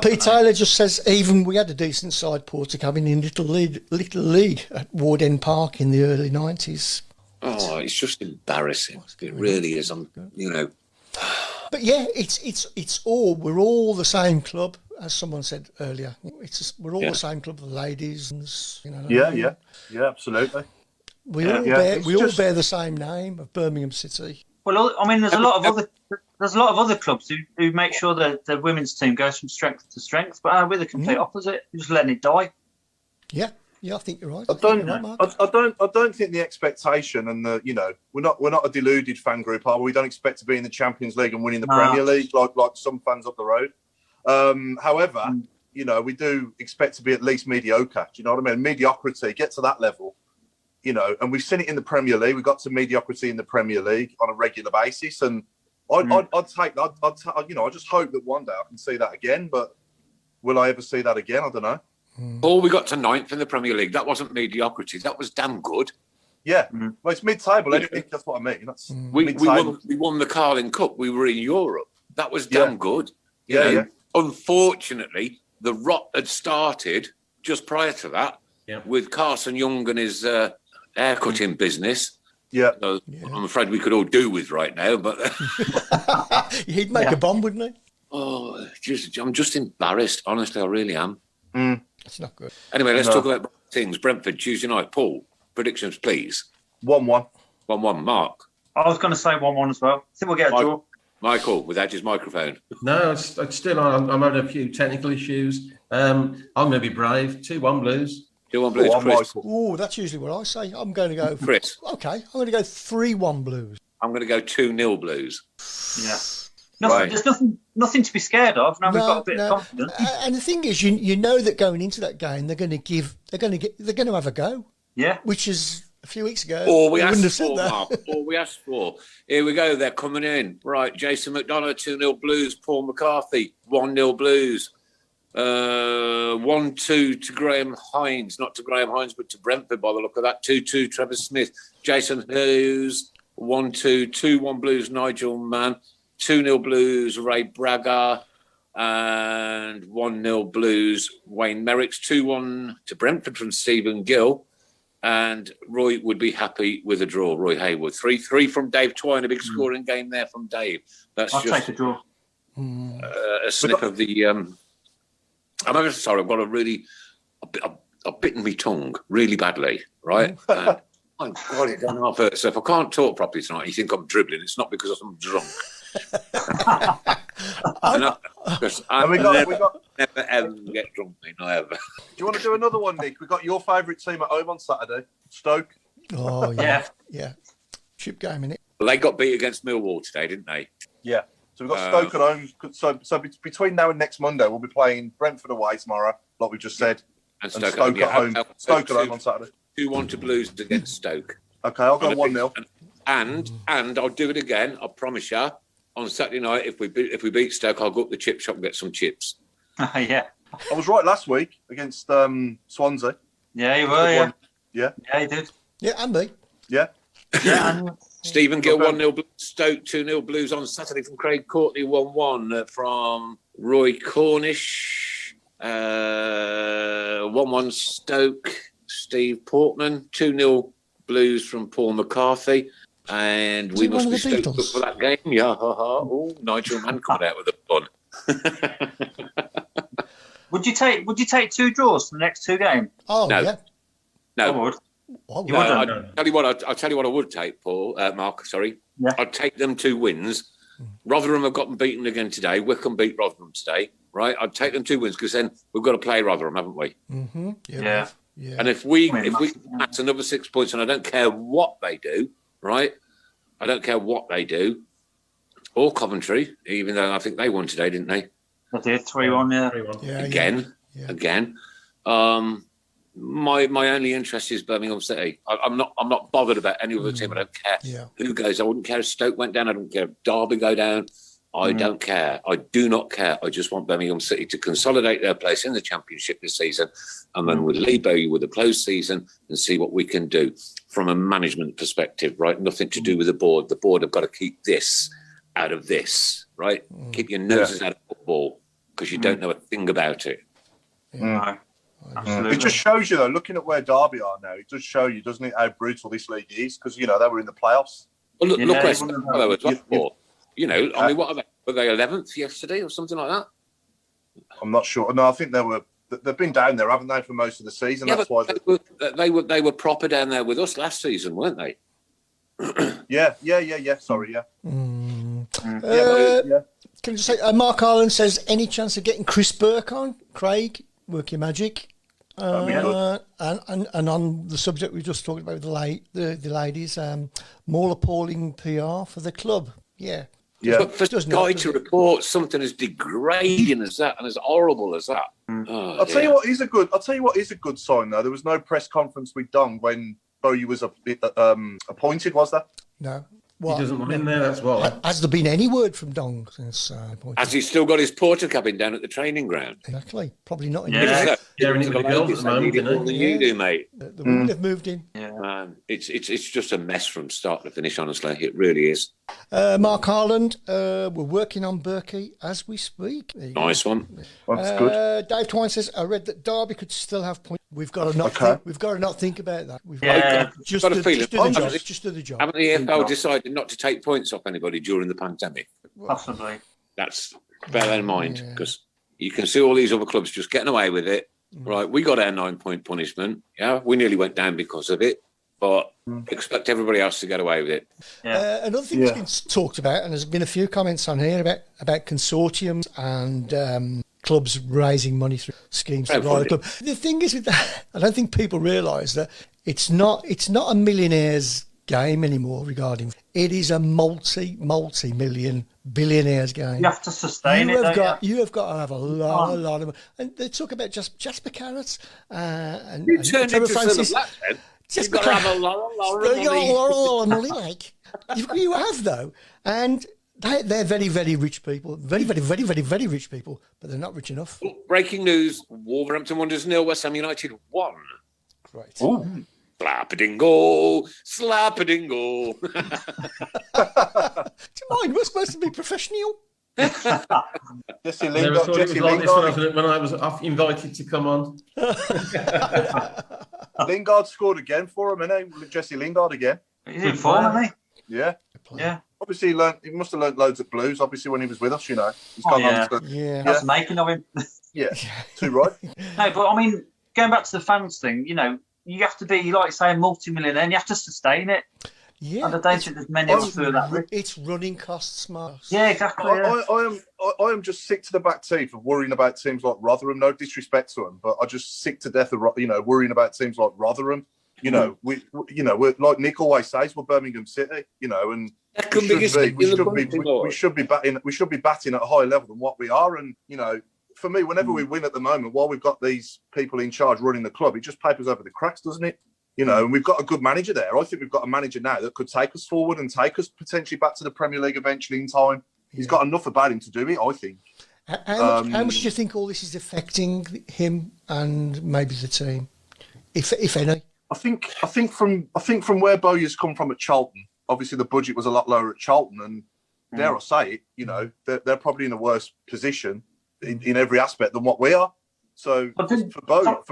Pete Taylor just says even we had a decent side porter cabin in Little League at Ward End Park in the early 90s. Oh, it's just embarrassing. It really is. But yeah, it's all, we're all the same club, as someone said earlier. We're all the same club, the ladies, and Yeah, absolutely. We all bear the same name of Birmingham City. Well, I mean, there's a lot of other clubs who make sure that the women's team goes from strength to strength, but we're the complete opposite. We're just letting it die. Yeah, I think you're right. I don't think the expectation and we're not a deluded fan group, are we? We don't expect to be in the Champions League and winning the Premier League like some fans up the road. However, we do expect to be at least mediocre. Do you know what I mean? Mediocrity, get to that level. And we've seen it in the Premier League. We got to mediocrity in the Premier League on a regular basis, and I'd take that. I just hope that one day I can see that again. But will I ever see that again? I don't know. Or we got to 9th in the Premier League. That wasn't mediocrity. That was damn good. Yeah, well, it's mid-table. Anyway. That's what I mean. That's we won the Carling Cup. We were in Europe. That was damn good. Yeah. Unfortunately, the rot had started just prior to that with Carson Young and his haircutting business. Yeah. So I'm afraid we could all do with right now, but he'd make a bomb, wouldn't he? Oh, I'm just embarrassed. Honestly, I really am. It's not good. Anyway, let's talk about things. Brentford, Tuesday night. Paul, predictions, please. 1-1. 1-1. Mark. I was going to say 1-1 as well. I think we'll get a draw. Michael, without his microphone. No, it's still on. I'm having a few technical issues. I'm going to be brave. 2-1 Blues. 2-1 Blues, Chris. Oh, that's usually what I say. I'm going to go... Chris. Okay, I'm going to go 3-1 Blues. I'm going to go 2-0 Blues. Yeah. There's nothing to be scared of. Now we've got a bit of confidence. And the thing is, you know that going into that game, they're going to have a go. Yeah. Which is a few weeks ago. All we asked for, Mark. All we asked for. Here we go. They're coming in. Right. Jason McDonough, 2-0 Blues. Paul McCarthy, 1-0 Blues. 1-2 to Graham Hines. Not to Graham Hines, but to Brentford by the look of that. 2-2 Trevor Smith. Jason Hughes, 1-2. 2-1 Blues, Nigel Mann. 2-0 Blues, Ray Braga, and 1-0 Blues, Wayne Merricks. 2-1 to Brentford from Stephen Gill, and Roy would be happy with a draw. Roy Hayward. 3-3 from Dave Twine, a big scoring game there from Dave. That's I'll just take a draw. A snip of the... I'm ever sorry, I've got I've bitten my tongue really badly, right? My God, it doesn't hurt. So if I can't talk properly tonight, you think I'm dribbling. It's not because I'm drunk. Never ever get drunk, mate. Not ever. Do you want to do another one, Nick? We've got your favourite team at home on Saturday, Stoke. Oh yeah. Chip game, innit? Well, they got beat against Millwall today, didn't they? Yeah. So we've got Stoke at home. So between now and next Monday, we'll be playing Brentford away tomorrow, like we just said, and Stoke at home. Stoke at home on Saturday. 2-1 to Blues against Stoke. Okay, I'll go 1-0. And I'll do it again. I promise you. On Saturday night, if we beat Stoke, I'll go up the chip shop and get some chips. Yeah. I was right last week against Swansea. Yeah, you were. Yeah, you did. Yeah, and me. Yeah. Yeah. Stephen Gill, 1-0 Stoke, 2-0 Blues on Saturday from Craig Courtney, 1-1 from Roy Cornish, 1-1 Stoke, Steve Portman, 2-0 Blues from Paul McCarthy. And we must be stoked up for that game. Yeah, Oh, Nigel Mann coming out with a fun. Would you take 2 draws for the next 2 games? Oh no. Yeah. No. I would. I'll tell you what I would take, Paul. Mark, sorry. Yeah. I'd take them 2 wins. Rotherham have gotten beaten again today. Wycombe beat Rotherham today, right? I'd take them 2 wins because then we've got to play Rotherham, haven't we? Mm-hmm. Yeah. And if we that's another 6 points, and I don't care what they do, right? I don't care what they do, or Coventry, even though I think they won today, didn't they? They did 3-1. Yeah. Again. My only interest is Birmingham City. I'm not bothered about any other team. I don't care who goes. I wouldn't care if Stoke went down. I don't care if Derby go down. I don't care. I do not care. I just want Birmingham City to consolidate their place in the Championship this season, and then with Lebo with a closed season and see what we can do from a management perspective, right? Nothing to do with the board. The board have got to keep this out of this, right? Keep your noses out of football because you don't know a thing about it. No. Absolutely. It just shows you, though, looking at where Derby are now, it does show you, doesn't it, how brutal this league is? Because, they were in the playoffs. Well, look where Stoke are as well. I mean, what are they? Were they 11th yesterday or something like that? I'm not sure. No, I think they've been down there, haven't they, for most of the season? Yeah, That's why they were proper down there with us last season, weren't they? Yeah. Sorry, yeah. Can you just say, Mark Ireland says, any chance of getting Chris Burke on? Craig, work your magic. And on the subject we just talked about, the ladies, more appalling PR for the club. Yeah. Yeah. But for Sky to report something as degrading as that and as horrible as that. Oh, I'll tell you what is a good sign though. There was no press conference with Dong when Bowyer was appointed, was there? No. He doesn't want in there, that's why. Has there been any word from Dong since Has he still got his porter cabin down at the training ground? Exactly. Probably not in Yeah, with the girls at the moment, isn't he? You do, mate. The women have moved in. Yeah. It's just a mess from start to finish, honestly. It really is. Mark Harland, we're working on Berkey as we speak. Nice one. That's good. Dave Twine says, I read that Derby could still have points. We've got to not think about that. We've got to just do the job. Haven't the EFL decided not to take points off anybody during the pandemic? Possibly. That's bear that in mind, because you can see all these other clubs just getting away with it. Right, we got our 9-point punishment. Yeah, we nearly went down because of it, but expect everybody else to get away with it. Another thing that's been talked about, and there's been a few comments on here about consortiums and clubs raising money through schemes to ride the club. The thing is with that, I don't think people realise that it's not a millionaires game anymore regarding it is a multi-million billionaires game. You have to sustain you have got to have a lot of money. And they talk about Jasper Carrots and Trevor Francis. You've got to have a lot of money. Like you have though, and they're very, very rich people, very, very, very, very, very rich people, but they're not rich enough. Breaking news: Wolverhampton Wanderers 0, West Ham United 1. Right. Ooh. Slap-a-dingo, slap-a-dingo. Do you mind? We're supposed to be professional. Jesse Lingard. Lingard. When I was invited to come on. Lingard scored again for him, innit? Jesse Lingard again. He's in form, isn't he? Yeah. Yeah. Obviously, he must have learnt loads of blues, obviously, when he was with us, you know. He's gone on to... That's the making of him. Yeah, too right. No, but I mean, going back to the fans thing, you know, you have to be, like say, a multi-millionaire and you have to sustain it. Yeah. And I don't think there's many of us who are that. It's running costs, Mark. Yeah, exactly. I am just sick to the back teeth of worrying about teams like Rotherham. No disrespect to them, but I'm just sick to death of worrying about teams like Rotherham. We're like Nick always says, we're Birmingham City. And we should be batting at a higher level than what we are. And for me, whenever we win at the moment, while we've got these people in charge running the club, it just papers over the cracks, doesn't it? And we've got a good manager there. I think we've got a manager now that could take us forward and take us potentially back to the Premier League eventually in time. He's got enough about him to do it, I think. How much do you think all this is affecting him and maybe the team, if any? I think from where Bowyer's come from at Charlton, obviously the budget was a lot lower at Charlton, and dare I say it, they're probably in a worse position in every aspect than what we are. So for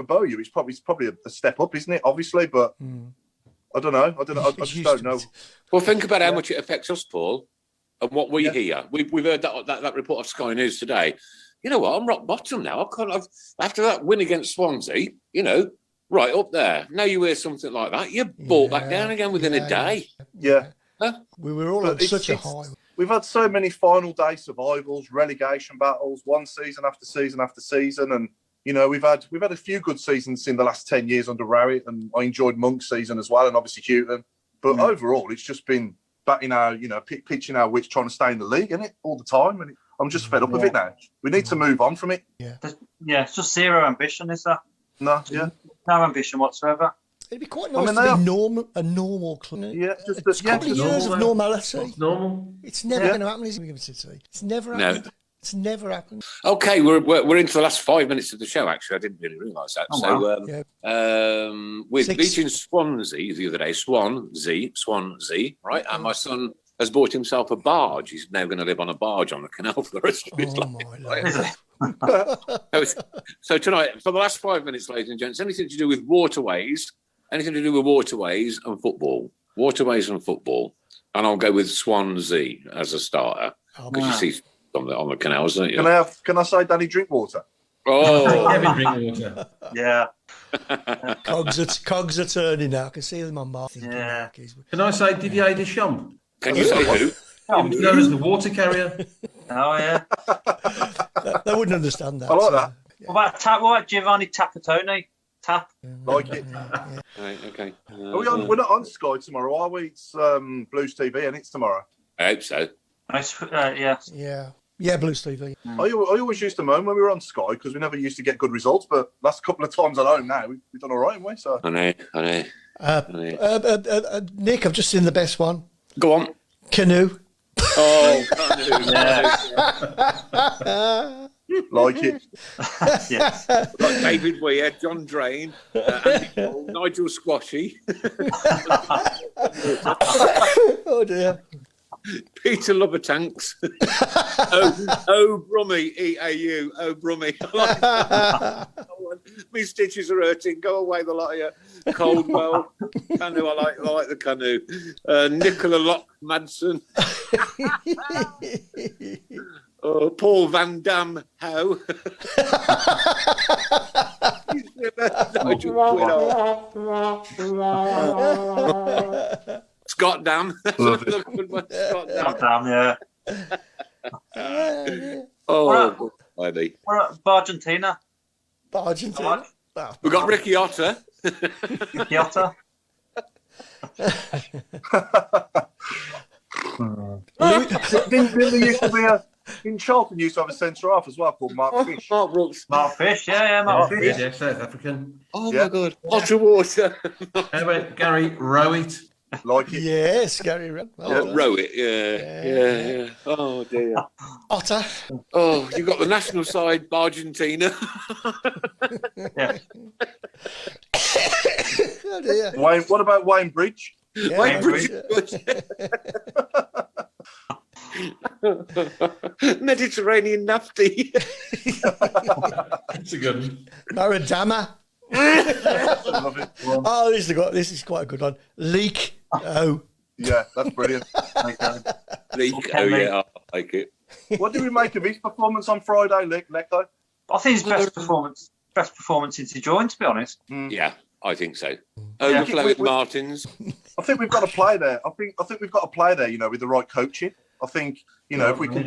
Bowyer, it's probably a step up, isn't it? Obviously, but I don't know. I just don't know. Well, think about how much it affects us, Paul, and what we hear. We've heard that report of Sky News today. You know what? I'm rock bottom now. After that win against Swansea, right up there. Now you hear something like that, you're brought back down again within a day. Yeah. Huh? We were all on such a high. We've had so many final day survivals, relegation battles, one season after season after season, and we've had a few good seasons in the last 10 years under Rowett, and I enjoyed Monk's season as well, and obviously Houghton. But overall, it's just been batting our, pitching our wits, trying to stay in the league, isn't it, all the time? And I'm just fed up of it now. We need to move on from it. Yeah, it's just zero ambition, is that? No, no ambition whatsoever. It'd be quite nice to be a normal club. Yeah, just a couple of years of normality. It's normal. It's never going to happen in Birmingham City. It's never happened. No. It's never happened. Okay, we're into the last 5 minutes of the show. Actually, I didn't really realise that. With beating Swansea the other day, Swansea, right? And my son has bought himself a barge. He's now going to live on a barge on the canal for the rest of his life. So tonight, for the last 5 minutes, ladies and gents, anything to do with waterways and football. Waterways and football. And I'll go with Swansea as a starter. Because you see, on the canals, don't you? Can I say Danny Drinkwater? Oh, Kevin Drinkwater. Yeah. Cogs are turning now. I can see them on Mark. Yeah. Can I say Didier Deschamps? can you say who? He was known as the water carrier. Oh yeah. They wouldn't understand that. I like that. What about Giovanni Tapatoni? Tap. Like it. Right, okay. We're not on Sky tomorrow, are we? It's Blues TV, and it's tomorrow. I hope so. Yeah. Yeah, Blues TV. I always used to moan when we were on Sky because we never used to get good results. But last couple of times at home now, we've done all right, haven't we? So I know. Nick, I've just seen the best one. Go on. Canoe. Oh, like it. Yeah. like David Weir, John Drain, Andy Cole, Nigel Squashy, Oh dear. Peter Lubbertanks. oh, Brummy, EAU. Oh, Brummy. My stitches are hurting. Go away, the lot of you. Caldwell. Canoe, I like the canoe. Nicola Lock Madsen. Paul Van Dam Howe. Scott Dam. Love it. Scott Dam. Yeah. Oh, maybe. What about Argentina? Argentina. We've got Ricky Otter. Ricky Otter. Didn't there used to be in Charlton used to have a centre half as well called Mark Fish. Mark Brooks. Mark Fish, Mark Fish. Yeah, South African. Oh Yeah. my God. Otter water. How about Gary Rowett? Like it. Yes, Gary. Row it. Yeah. Oh dear. Otter. Oh, you got the national side, Argentina. Yeah. Oh dear. Wayne, what about Wayne Bridge? Yeah, Wayne Bridge. Mediterranean nafty. It's a good one. Maradama. Love it. Oh, this is quite a good one. Leak. Oh. Yeah, that's brilliant. Leak. Oh yeah, I like it. What do we make of his performance on Friday, Lecco? I think his best performance since he joined, to be honest. Yeah, I think so. Overflowing Martins. I think we've got to play there. I think we've got to play there. You know, with the right coaching. I think if we can,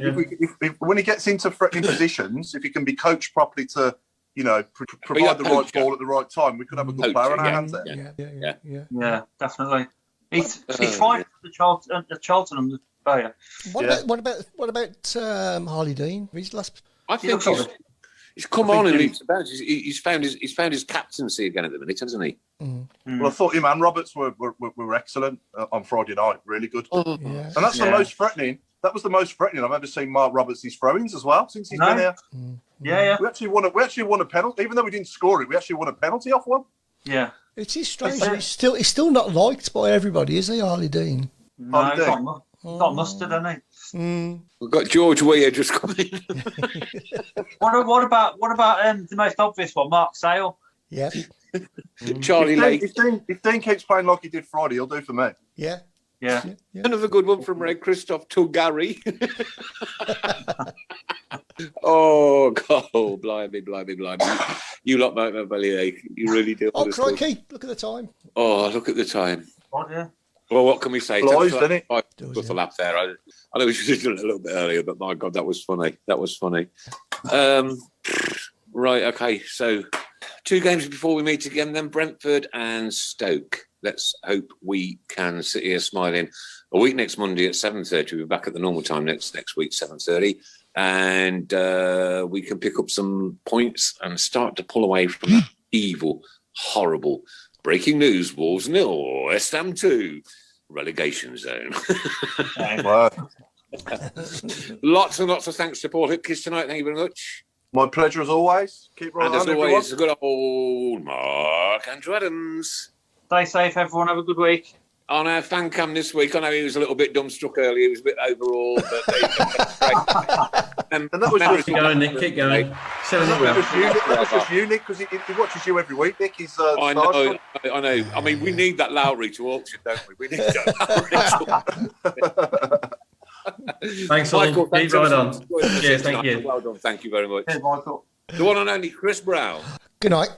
if when he gets into threatening positions, if he can be coached properly to, provide the right ball at the right time, we could have a good player on our hands there. Yeah, definitely. He's fine for the Charlton and the Bayer. What about Harley Dean? His last. I think he's come on and he's found his captaincy again at the minute, hasn't he? Well, I thought him and Roberts were excellent on Friday night. Really good. And that's the most threatening. That was the most threatening I've ever seen Mark Roberts' throw-ins as well since he's been here. Yeah. We actually won a penalty, even though we didn't score it. We actually won a penalty off one. Yeah. It is strange. He's still not liked by everybody, is he, Harley Dean? No, he's got mustard, hasn't he? We've got George Weir just coming. What about the most obvious one, Mark Sale? Yeah. Charlie Lake. If Dean keeps playing like he did Friday, he'll do for me. Yeah. Another good one from Red Christoph Tulgari. Oh, God. Blimey. You lot make my belly ache. You really do. Oh, crikey. Look at the time. Oh, look at the time. What, yeah? Well, what can we say? Flies, doesn't it? With the lap there. I know we should have done it a little bit earlier, but my God, that was funny. Right, okay. So 2 games before we meet again, then Brentford and Stoke. Let's hope we can sit here smiling. A week next Monday at 7:30. We'll be back at the normal time next week, 7:30. And we can pick up some points and start to pull away from that evil, horrible breaking news. Wolves 0, West Ham 2, relegation zone. Lots and lots of thanks to Paul Hipkiss tonight. Thank you very much. My pleasure as always. Keep rolling and as on, always, a good old Mark Andrew Adams. Stay safe, everyone. Have a good week. On our fan cam this week, I know he was a little bit dumbstruck earlier. He was a bit overall, but and that was keep going, Nick. Keep going. That's just you, Nick, because he watches you every week, Nick. He's I know. I mean, we need that Lowry to auction, don't we? We need that Lowry. Thanks, all. Michael, thanks Keep right ever on. so much for joining us Cheers, tonight. thank you. Well done. Thank you very much. Cheers, Michael. The one and only Chris Brown. Good night.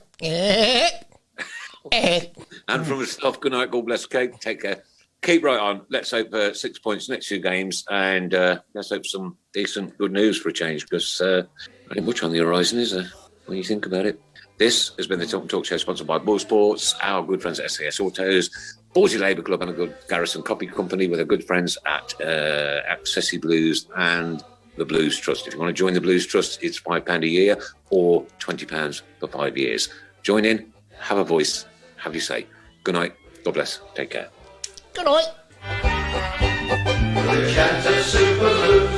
And from myself, good night. God bless Kate. Take care. Keep right on. Let's hope 6 points next 2 games, and let's hope some decent, good news for a change, because not much on the horizon, is there, when you think about it? This has been the Talk Show, sponsored by Bull Sports, our good friends at SAS Autos, Bawsey Labour Club, and a good Garrison Copy Company with our good friends at Accessi Blues and the Blues Trust. If you want to join the Blues Trust, it's £5 a year or £20 for 5 years. Join in, have a voice, have your say. Good night. God bless. Take care. Good night. The Shanter Super Blues.